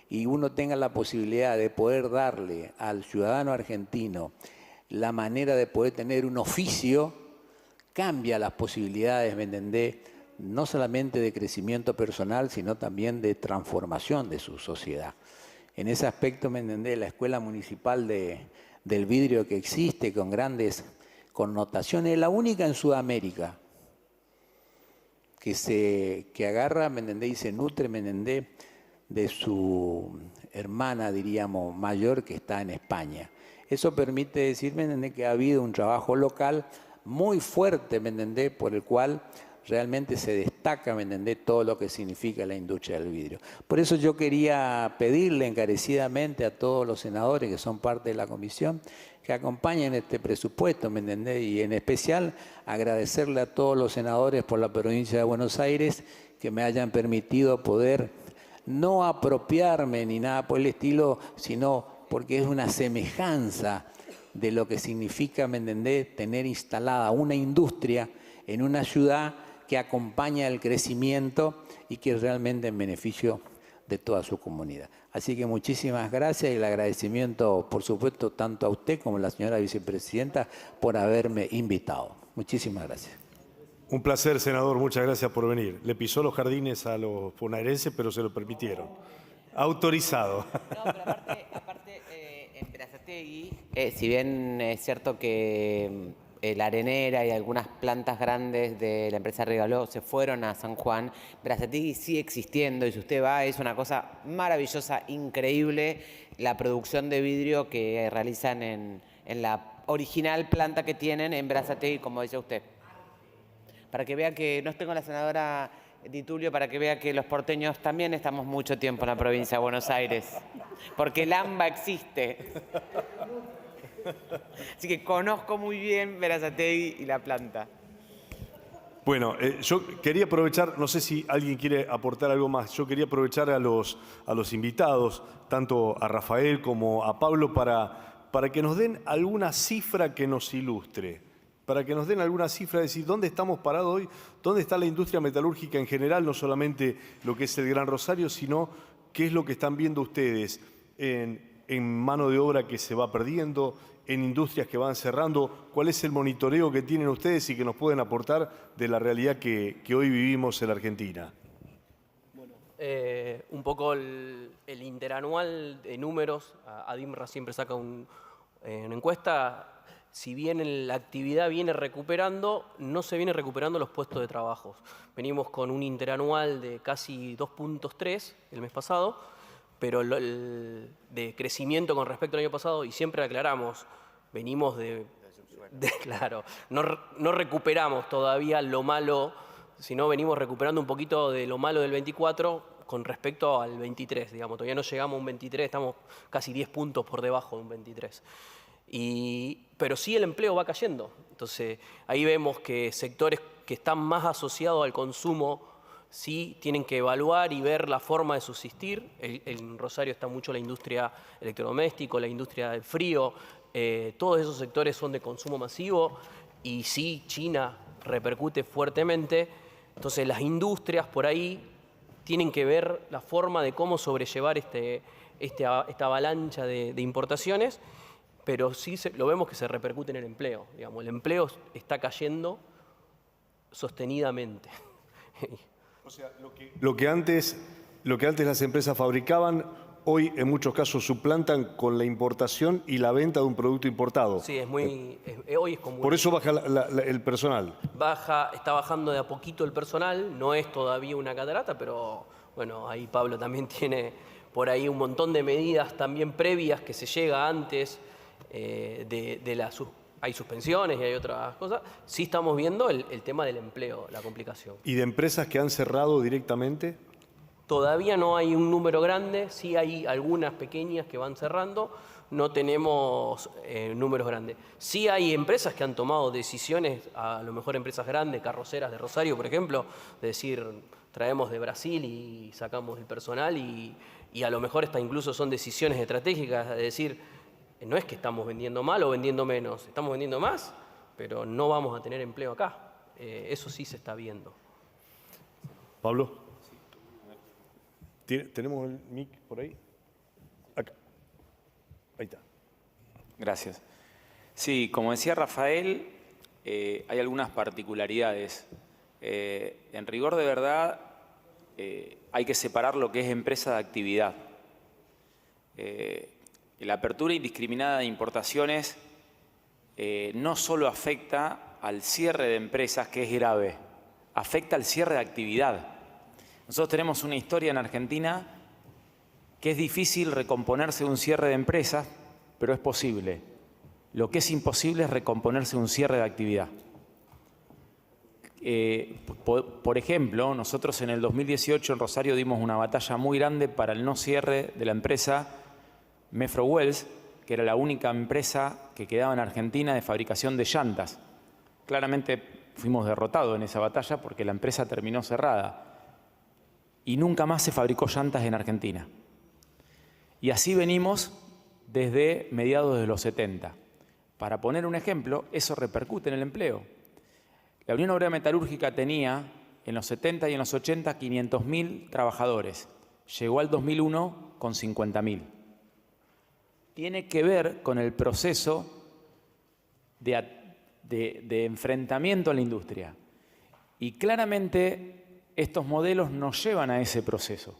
y uno tenga la posibilidad de poder darle al ciudadano argentino la manera de poder tener un oficio, cambia las posibilidades, ¿me entendés?, no solamente de crecimiento personal, sino también de transformación de su sociedad. En ese aspecto, ¿me entendés?, la Escuela Municipal del Vidrio que existe con grandes connotaciones, es la única en Sudamérica que agarra, ¿me entendés?, y se nutre, ¿me entendés?, de su hermana, diríamos, mayor que está en España. Eso permite decir, ¿me entendés?, que ha habido un trabajo local muy fuerte, ¿me entendés?, por el cual realmente se destaca, ¿me entendés?, todo lo que significa la industria del vidrio. Por eso yo quería pedirle encarecidamente a todos los senadores que son parte de la comisión que acompañen este presupuesto, ¿me entendés?, y en especial agradecerle a todos los senadores por la provincia de Buenos Aires que me hayan permitido poder no apropiarme ni nada por el estilo, sino porque es una semejanza de lo que significa, ¿me entendés?, tener instalada una industria en una ciudad que acompaña el crecimiento y que es realmente en beneficio de toda su comunidad. Así que muchísimas gracias y el agradecimiento, por supuesto, tanto a usted como a la señora vicepresidenta por haberme invitado. Muchísimas gracias. Un placer, senador. Muchas gracias por venir. Le pisó los jardines a los bonaerenses, pero se lo permitieron. Autorizado. No, pero aparte en Berazategui, si bien es cierto que la arenera y algunas plantas grandes de la empresa Regaló se fueron a San Juan, Berazategui sigue existiendo y si usted va es una cosa maravillosa, increíble, la producción de vidrio que realizan en la original planta que tienen en Berazategui, como dice usted. Para que vea que no estoy con la senadora Di Tulio, para que vea que los porteños también estamos mucho tiempo en la provincia de Buenos Aires, porque el AMBA existe. Así que conozco muy bien Berazategui y la planta. Bueno, yo quería aprovechar, no sé si alguien quiere aportar algo más, yo quería aprovechar a los invitados, tanto a Rafael como a Pablo, para que nos den alguna cifra que nos ilustre. Para que nos den alguna cifra, de decir, ¿dónde estamos parados hoy? ¿Dónde está la industria metalúrgica en general? No solamente lo que es el Gran Rosario, sino qué es lo que están viendo ustedes en mano de obra que se va perdiendo, en industrias que van cerrando. ¿Cuál es el monitoreo que tienen ustedes y que nos pueden aportar de la realidad que hoy vivimos en la Argentina? Bueno, un poco el interanual de números, ADIMRA siempre saca una encuesta. Si bien la actividad viene recuperando, no se viene recuperando los puestos de trabajo. Venimos con un interanual de casi 2.3 el mes pasado, pero de crecimiento con respecto al año pasado, y siempre aclaramos, venimos claro, no recuperamos todavía lo malo, sino venimos recuperando un poquito de lo malo del 24 con respecto al 23, digamos. Todavía no llegamos a un 23, estamos casi 10 puntos por debajo de un 23. Pero sí el empleo va cayendo. Entonces, ahí vemos que sectores que están más asociados al consumo sí tienen que evaluar y ver la forma de subsistir. En Rosario está mucho la industria electrodoméstico, la industria del frío. Todos esos sectores son de consumo masivo y sí, China repercute fuertemente. Entonces, las industrias por ahí tienen que ver la forma de cómo sobrellevar esta avalancha de importaciones. pero sí lo vemos que se repercute en el empleo. Digamos, el empleo está cayendo sostenidamente. O sea, lo que antes las empresas fabricaban, hoy en muchos casos suplantan con la importación y la venta de un producto importado. Sí, hoy es común. Por eso baja el personal. Está bajando de a poquito el personal, no es todavía una catarata, pero bueno, ahí Pablo también tiene por ahí un montón de medidas también previas que se llega antes hay suspensiones y hay otras cosas. Sí estamos viendo el tema del empleo, la complicación. ¿Y de empresas que han cerrado directamente? Todavía no hay un número grande, sí hay algunas pequeñas que van cerrando, no tenemos números grandes. Sí hay empresas que han tomado decisiones, a lo mejor empresas grandes, carroceras de Rosario, por ejemplo, de decir, traemos de Brasil y sacamos el personal y a lo mejor incluso son decisiones estratégicas, de decir, no es que estamos vendiendo mal o vendiendo menos, estamos vendiendo más, pero no vamos a tener empleo acá. Eso sí se está viendo. Pablo. ¿Tenemos el mic por ahí? Acá. Ahí está. Gracias. Sí, como decía Rafael, hay algunas particularidades. En rigor de verdad, hay que separar lo que es empresa de actividad. La apertura indiscriminada de importaciones no solo afecta al cierre de empresas, que es grave, afecta al cierre de actividad. Nosotros tenemos una historia en Argentina que es difícil recomponerse de un cierre de empresas, pero es posible. Lo que es imposible es recomponerse de un cierre de actividad. Por ejemplo, nosotros en el 2018 en Rosario dimos una batalla muy grande para el no cierre de la empresa Mefro Wells, que era la única empresa que quedaba en Argentina de fabricación de llantas. Claramente fuimos derrotados en esa batalla porque la empresa terminó cerrada y nunca más se fabricó llantas en Argentina. Y así venimos desde mediados de los 70. Para poner un ejemplo, eso repercute en el empleo. La Unión Obrera Metalúrgica tenía en los 70 y en los 80 500.000 trabajadores. Llegó al 2001 con 50.000. Tiene que ver con el proceso de enfrentamiento a la industria. Y claramente estos modelos nos llevan a ese proceso.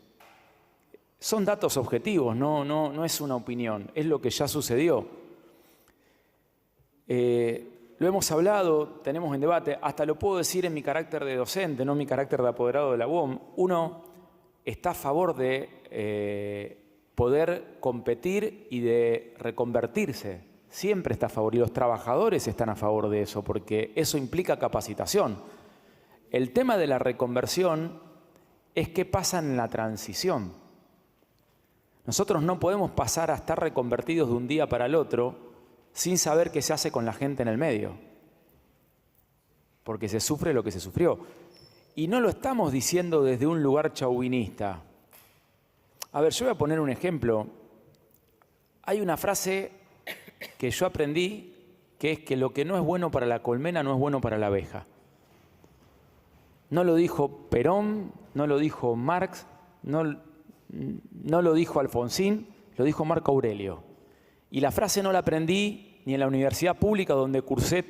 Son datos objetivos, no es una opinión, es lo que ya sucedió. Lo hemos hablado, tenemos en debate, hasta lo puedo decir en mi carácter de docente, no en mi carácter de apoderado de la UOM. Uno está a favor de poder competir y de reconvertirse. Siempre está a favor y los trabajadores están a favor de eso porque eso implica capacitación. El tema de la reconversión es qué pasa en la transición. Nosotros no podemos pasar a estar reconvertidos de un día para el otro sin saber qué se hace con la gente en el medio. Porque se sufre lo que se sufrió. Y no lo estamos diciendo desde un lugar chauvinista. A ver, yo voy a poner un ejemplo. Hay una frase que yo aprendí que es que lo que no es bueno para la colmena no es bueno para la abeja. No lo dijo Perón, no lo dijo Marx, no lo dijo Alfonsín, lo dijo Marco Aurelio. Y la frase no la aprendí ni en la universidad pública donde cursé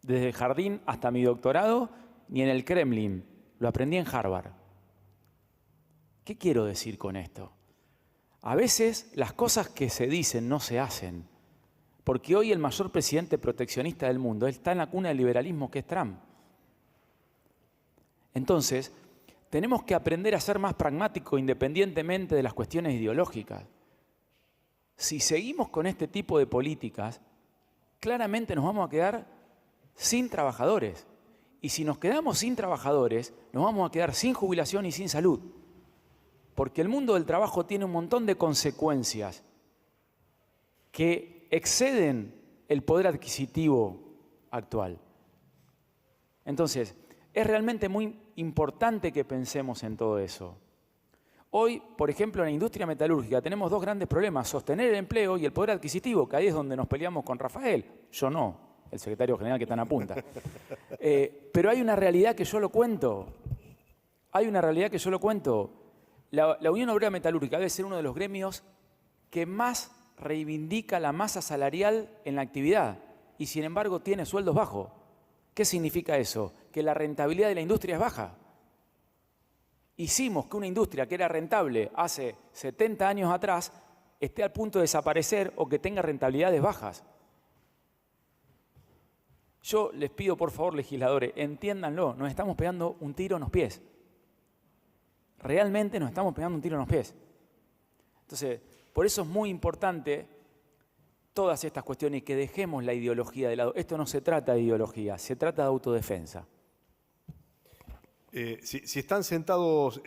desde el jardín hasta mi doctorado, ni en el Kremlin. Lo aprendí en Harvard. ¿Qué quiero decir con esto? A veces las cosas que se dicen no se hacen. Porque hoy el mayor presidente proteccionista del mundo está en la cuna del liberalismo, que es Trump. Entonces, tenemos que aprender a ser más pragmáticos independientemente de las cuestiones ideológicas. Si seguimos con este tipo de políticas, claramente nos vamos a quedar sin trabajadores. Y si nos quedamos sin trabajadores, nos vamos a quedar sin jubilación y sin salud. Porque el mundo del trabajo tiene un montón de consecuencias que exceden el poder adquisitivo actual. Entonces, es realmente muy importante que pensemos en todo eso. Hoy, por ejemplo, en la industria metalúrgica tenemos dos grandes problemas: sostener el empleo y el poder adquisitivo, que ahí es donde nos peleamos con Rafael. Yo no, el secretario general que está en la punta. Pero hay una realidad que yo lo cuento. La Unión Obrera Metalúrgica debe ser uno de los gremios que más reivindica la masa salarial en la actividad y sin embargo tiene sueldos bajos. ¿Qué significa eso? Que la rentabilidad de la industria es baja. Hicimos que una industria que era rentable hace 70 años atrás esté al punto de desaparecer o que tenga rentabilidades bajas. Yo les pido, por favor, legisladores, entiéndanlo, nos estamos pegando un tiro en los pies. Realmente nos estamos pegando un tiro en los pies. Entonces, por eso es muy importante todas estas cuestiones y que dejemos la ideología de lado. Esto no se trata de ideología, se trata de autodefensa. Si están sentados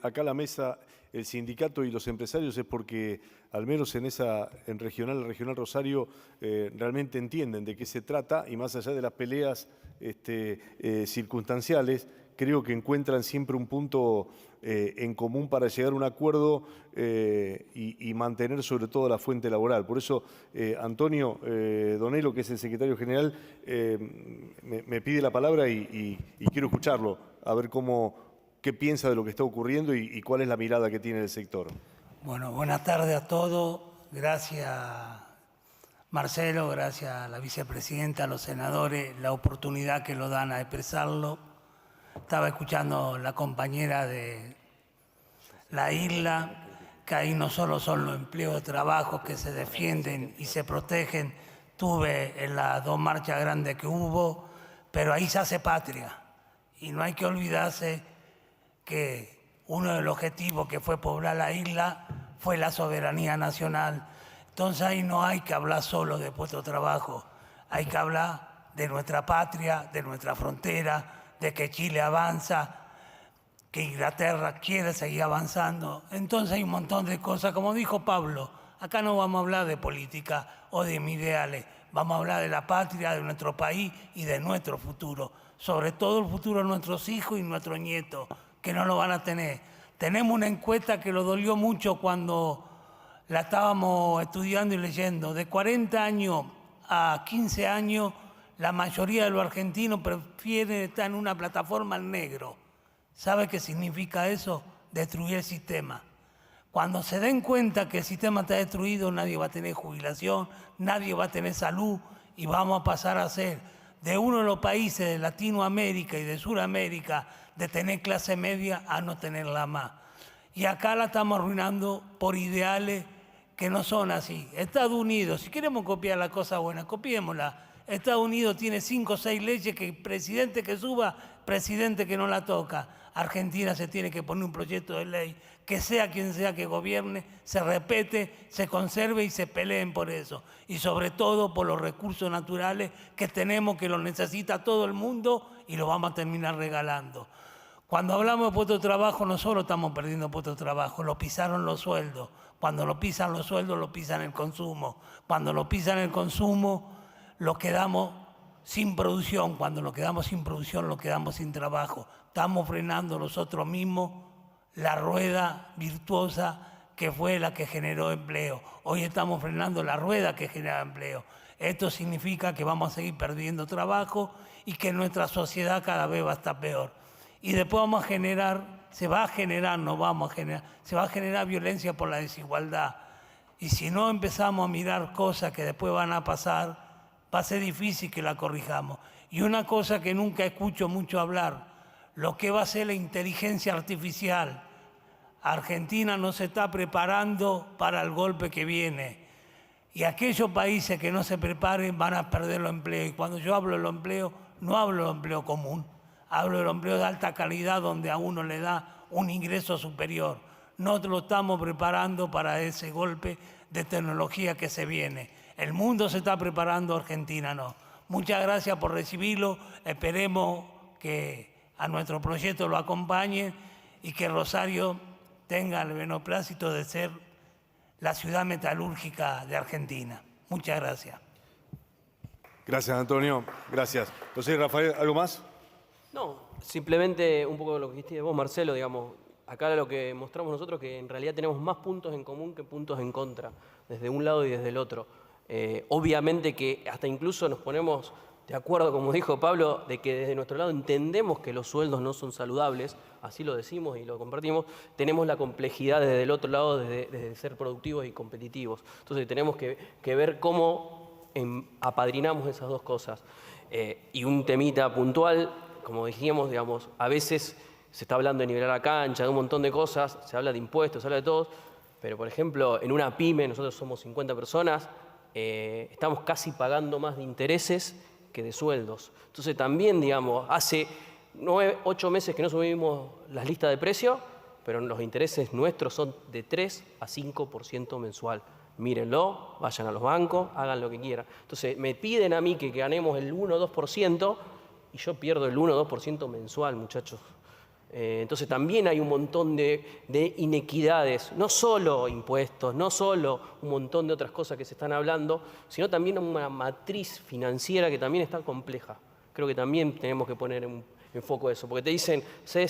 acá a la mesa el sindicato y los empresarios es porque, al menos en Regional Rosario, realmente entienden de qué se trata y más allá de las peleas circunstanciales, creo que encuentran siempre un punto en común para llegar a un acuerdo y mantener sobre todo la fuente laboral. Por eso, Antonio Donelo, que es el secretario general, me pide la palabra y quiero escucharlo, a ver qué piensa de lo que está ocurriendo y cuál es la mirada que tiene el sector. Bueno, buenas tardes a todos. Gracias, Marcelo, gracias a la vicepresidenta, a los senadores, la oportunidad que nos dan a expresarlo. Estaba escuchando a la compañera de la isla, que ahí no solo son los empleos de trabajo que se defienden y se protegen. Estuve en las 2 marchas grandes que hubo, pero ahí se hace patria. Y no hay que olvidarse que uno de los objetivos que fue poblar la isla fue la soberanía nacional. Entonces ahí no hay que hablar solo de puestos de trabajo, hay que hablar de nuestra patria, de nuestra frontera, de que Chile avanza, que Inglaterra quiere seguir avanzando. Entonces hay un montón de cosas, como dijo Pablo, acá no vamos a hablar de política o de ideales, vamos a hablar de la patria, de nuestro país y de nuestro futuro, sobre todo el futuro de nuestros hijos y nuestros nietos, que no lo van a tener. Tenemos una encuesta que lo dolió mucho cuando la estábamos estudiando y leyendo. De 40 años a 15 años, la mayoría de los argentinos prefieren estar en una plataforma en negro. ¿Sabe qué significa eso? Destruir el sistema. Cuando se den cuenta que el sistema está destruido, nadie va a tener jubilación, nadie va a tener salud y vamos a pasar a ser de uno de los países de Latinoamérica y de Sudamérica de tener clase media a no tenerla más. Y acá la estamos arruinando por ideales que no son así. Estados Unidos, si queremos copiar la cosa buena, copiémosla. Estados Unidos tiene 5 o 6 leyes que presidente que suba, presidente que no la toca. Argentina se tiene que poner un proyecto de ley que sea quien sea que gobierne, se respete, se conserve y se peleen por eso. Y sobre todo por los recursos naturales que tenemos, que los necesita todo el mundo y los vamos a terminar regalando. Cuando hablamos de puestos de trabajo, no solo estamos perdiendo puestos de trabajo, lo pisaron los sueldos. Cuando lo pisan los sueldos, lo pisan el consumo. Cuando lo pisan el consumo, lo quedamos sin producción. Cuando lo quedamos sin producción, lo quedamos sin trabajo. Estamos frenando nosotros mismos la rueda virtuosa que fue la que generó empleo. Hoy estamos frenando la rueda que genera empleo. Esto significa que vamos a seguir perdiendo trabajo y que nuestra sociedad cada vez va a estar peor. Y después vamos a generar, se va a generar violencia por la desigualdad. Y si no empezamos a mirar cosas que después van a pasar, va a ser difícil que la corrijamos. Y una cosa que nunca escucho mucho hablar, lo que va a ser la inteligencia artificial. Argentina no se está preparando para el golpe que viene. Y aquellos países que no se preparen van a perder los empleos. Y cuando yo hablo de los empleos, no hablo de empleo común. Hablo de empleo de alta calidad donde a uno le da un ingreso superior. No lo estamos preparando para ese golpe de tecnología que se viene. El mundo se está preparando, Argentina no. Muchas gracias por recibirlo. Esperemos que a nuestro proyecto lo acompañe y que Rosario tenga el beneplácito de ser la ciudad metalúrgica de Argentina. Muchas gracias. Gracias, Antonio. Gracias. Entonces, Rafael, ¿algo más? No, simplemente un poco de lo que dijiste vos, Marcelo, digamos, acá lo que mostramos nosotros que en realidad tenemos más puntos en común que puntos en contra, desde un lado y desde el otro. Obviamente que hasta incluso nos ponemos de acuerdo, como dijo Pablo, de que desde nuestro lado entendemos que los sueldos no son saludables, así lo decimos y lo compartimos, tenemos la complejidad desde el otro lado, desde ser productivos y competitivos. Entonces tenemos que ver cómo apadrinamos esas dos cosas. Y un temita puntual, como dijimos, digamos, a veces se está hablando de nivelar la cancha, de un montón de cosas, se habla de impuestos, se habla de todo, pero por ejemplo, en una pyme, nosotros somos 50 personas, estamos casi pagando más de intereses que de sueldos. Entonces también, digamos, hace 8 meses que no subimos las listas de precios, pero los intereses nuestros son de 3 a 5% mensual. Mírenlo, vayan a los bancos, hagan lo que quieran. Entonces me piden a mí que ganemos el 1 o 2% y yo pierdo el 1 o 2% mensual, muchachos. Entonces también hay un montón de inequidades, no solo impuestos, no solo un montón de otras cosas que se están hablando, sino también una matriz financiera que también está compleja. Creo que también tenemos que poner en foco eso, porque te dicen sí,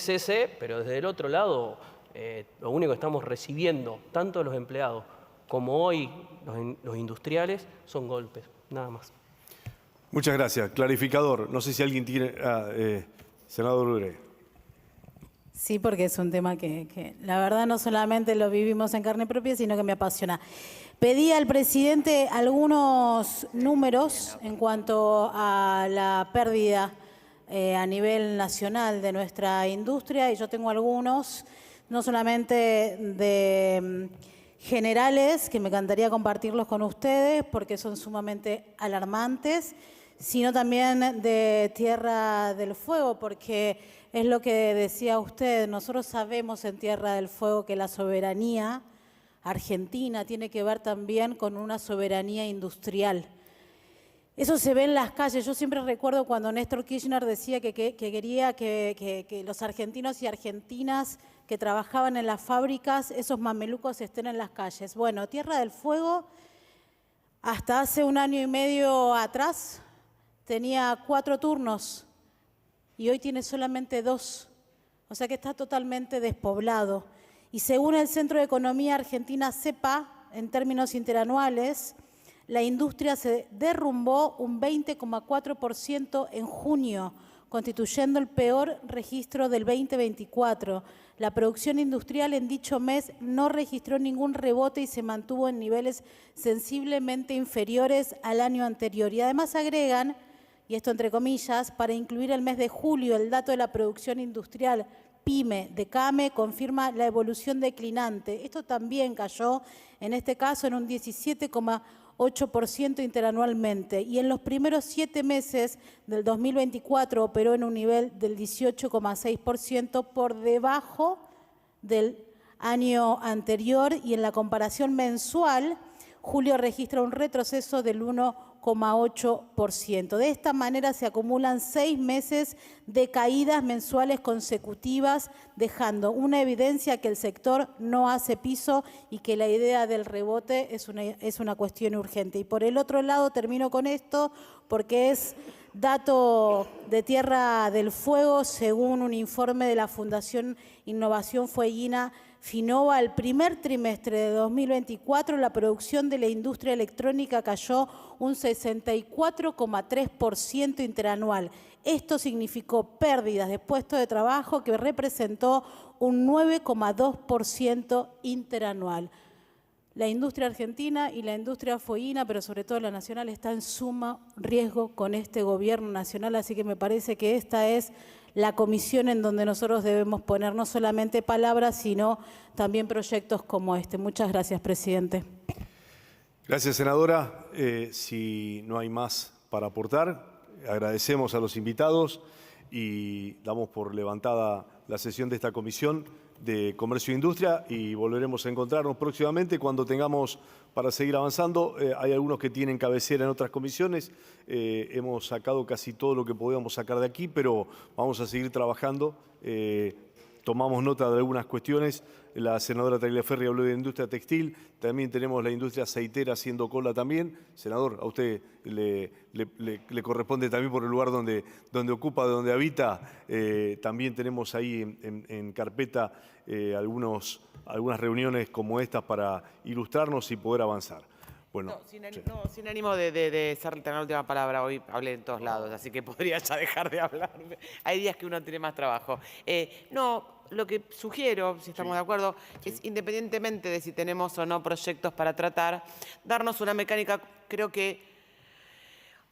pero desde el otro lado lo único que estamos recibiendo, tanto los empleados como hoy los industriales, son golpes, nada más. Muchas gracias. Clarificador. No sé si alguien tiene... senador Urey. Sí, porque es un tema que la verdad no solamente lo vivimos en carne propia, sino que me apasiona. Pedí al presidente algunos números en cuanto a la pérdida a nivel nacional de nuestra industria, y yo tengo algunos, no solamente de generales, que me encantaría compartirlos con ustedes porque son sumamente alarmantes, sino también de Tierra del Fuego, porque es lo que decía usted, nosotros sabemos en Tierra del Fuego que la soberanía argentina tiene que ver también con una soberanía industrial. Eso se ve en las calles. Yo siempre recuerdo cuando Néstor Kirchner decía que quería que los argentinos y argentinas que trabajaban en las fábricas, esos mamelucos estén en las calles. Bueno, Tierra del Fuego, hasta hace 1 año y medio atrás, tenía 4 turnos y hoy tiene solamente 2. O sea que está totalmente despoblado. Y según el Centro de Economía Argentina, CEPA, en términos interanuales, la industria se derrumbó un 20,4% en junio, constituyendo el peor registro del 2024. La producción industrial en dicho mes no registró ningún rebote y se mantuvo en niveles sensiblemente inferiores al año anterior. Y además agregan, y esto entre comillas, para incluir el mes de julio, el dato de la producción industrial PYME de CAME confirma la evolución declinante. Esto también cayó, en este caso, en un 17,8% interanualmente. Y en los primeros 7 meses del 2024 operó en un nivel del 18,6% por debajo del año anterior, y en la comparación mensual, julio registra un retroceso del 1,8%. De esta manera se acumulan 6 meses de caídas mensuales consecutivas, dejando una evidencia que el sector no hace piso y que la idea del rebote es una cuestión urgente. Y por el otro lado, termino con esto, porque es dato de Tierra del Fuego, según un informe de la Fundación Innovación Fueguina Finova, el primer trimestre de 2024 la producción de la industria electrónica cayó un 64,3% interanual. Esto significó pérdidas de puestos de trabajo que representó un 9,2% interanual. La industria argentina y la industria fueguina, pero sobre todo la nacional, está en suma riesgo con este gobierno nacional, así que me parece que esta es la comisión en donde nosotros debemos poner no solamente palabras, sino también proyectos como este. Muchas gracias, presidente. Gracias, senadora. Si no hay más para aportar, agradecemos a los invitados y damos por levantada la sesión de esta comisión de Comercio e Industria, y volveremos a encontrarnos próximamente cuando tengamos para seguir avanzando. Hay algunos que tienen cabecera en otras comisiones. Hemos sacado casi todo lo que podíamos sacar de aquí, pero vamos a seguir trabajando. Tomamos nota de algunas cuestiones. La senadora Tagliaferri habló de industria textil. También tenemos la industria aceitera haciendo cola también. Senador, a usted le corresponde también por el lugar donde ocupa, donde habita. También tenemos ahí en carpeta algunas reuniones como estas para ilustrarnos y poder avanzar. Bueno, sin ánimo de ser tener la última palabra, hoy hablé en todos lados, así que podría ya dejar de hablar. Hay días que uno tiene más trabajo. Lo que sugiero, si estamos de acuerdo, es independientemente de si tenemos o no proyectos para tratar, darnos una mecánica. Creo que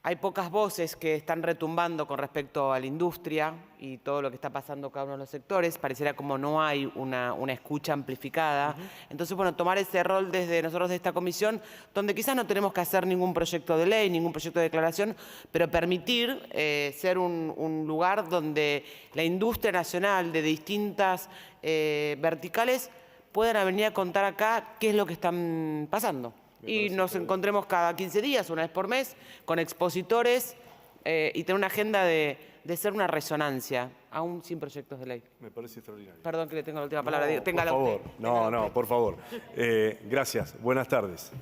hay pocas voces que están retumbando con respecto a la industria y todo lo que está pasando en cada uno de los sectores. Pareciera como no hay una escucha amplificada. Entonces, bueno, tomar ese rol desde nosotros de esta comisión, donde quizás no tenemos que hacer ningún proyecto de ley, ningún proyecto de declaración, pero permitir ser un lugar donde la industria nacional de distintas verticales puedan venir a contar acá qué es lo que están pasando. Y nos encontremos cada 15 días, una vez por mes, con expositores y tener una agenda de ser una resonancia, aún sin proyectos de ley. Me parece extraordinario. Perdón que le tengo la última palabra. No, por favor. No, por favor. Gracias. Buenas tardes.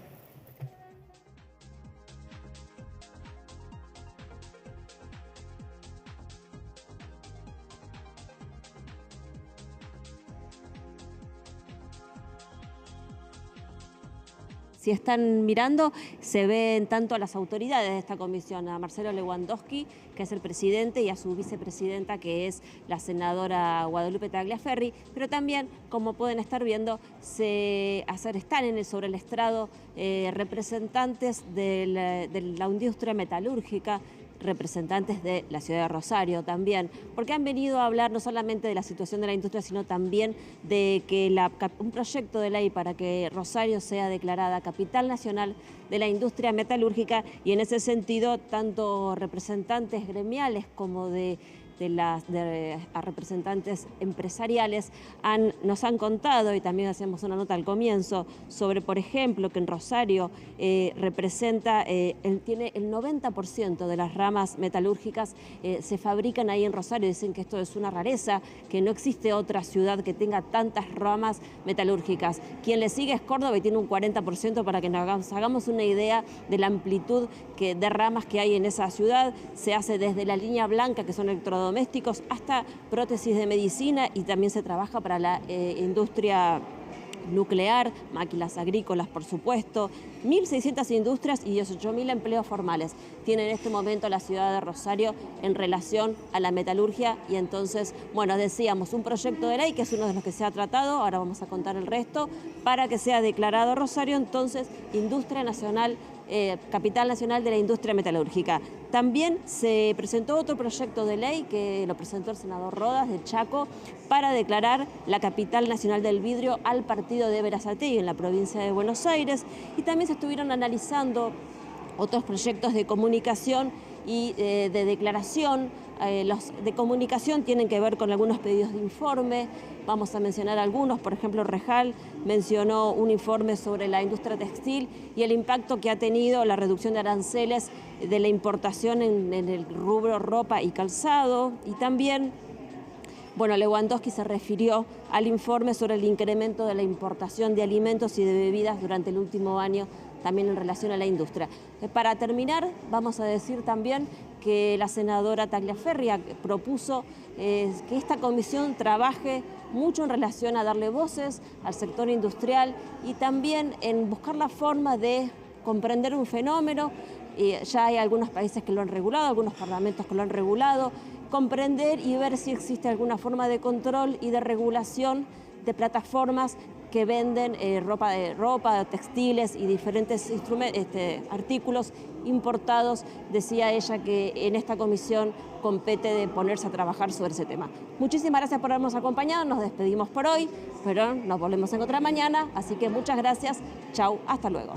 Si están mirando, se ven tanto a las autoridades de esta comisión, a Marcelo Lewandowski, que es el presidente, y a su vicepresidenta, que es la senadora Guadalupe Tagliaferri, pero también, como pueden estar viendo, están sobre el estrado representantes de la industria metalúrgica, representantes de la ciudad de Rosario también, porque han venido a hablar no solamente de la situación de la industria, sino también de que un proyecto de ley para que Rosario sea declarada capital nacional de la industria metalúrgica, y en ese sentido tanto representantes gremiales como a representantes empresariales nos han contado, y también hacemos una nota al comienzo, sobre, por ejemplo, que en Rosario tiene el 90% de las ramas metalúrgicas se fabrican ahí en Rosario. Dicen que esto es una rareza, que no existe otra ciudad que tenga tantas ramas metalúrgicas. Quien le sigue es Córdoba y tiene un 40%, para que nos hagamos una idea de la amplitud de ramas que hay en esa ciudad. Se hace desde la línea blanca, que son electrodomésticos, hasta prótesis de medicina, y también se trabaja para la industria nuclear, máquinas agrícolas, por supuesto. 1.600 industrias y 18.000 empleos formales tiene en este momento la ciudad de Rosario en relación a la metalurgia. Y entonces, bueno, decíamos, un proyecto de ley que es uno de los que se ha tratado, ahora vamos a contar el resto, para que sea declarado Rosario entonces industria nacional, capital nacional de la industria metalúrgica. También se presentó otro proyecto de ley que lo presentó el senador Rodas de Chaco para declarar la capital nacional del vidrio al partido de Berazategui en la provincia de Buenos Aires, y también se estuvieron analizando otros proyectos de comunicación y de declaración. Los de comunicación tienen que ver con algunos pedidos de informe. Vamos a mencionar algunos. Por ejemplo, Rejal mencionó un informe sobre la industria textil y el impacto que ha tenido la reducción de aranceles de la importación en el rubro ropa y calzado. Y también, bueno, Lewandowski se refirió al informe sobre el incremento de la importación de alimentos y de bebidas durante el último año, también en relación a la industria. Para terminar, vamos a decir también que la senadora Tagliaferri propuso que esta comisión trabaje mucho en relación a darle voces al sector industrial y también en buscar la forma de comprender un fenómeno. Ya hay algunos países que lo han regulado, algunos parlamentos que lo han regulado, comprender y ver si existe alguna forma de control y de regulación de plataformas que venden ropa, textiles y diferentes artículos importados. Decía ella que en esta comisión compete de ponerse a trabajar sobre ese tema. Muchísimas gracias por habernos acompañado, nos despedimos por hoy, pero nos volvemos a encontrar mañana, así que muchas gracias, chau, hasta luego.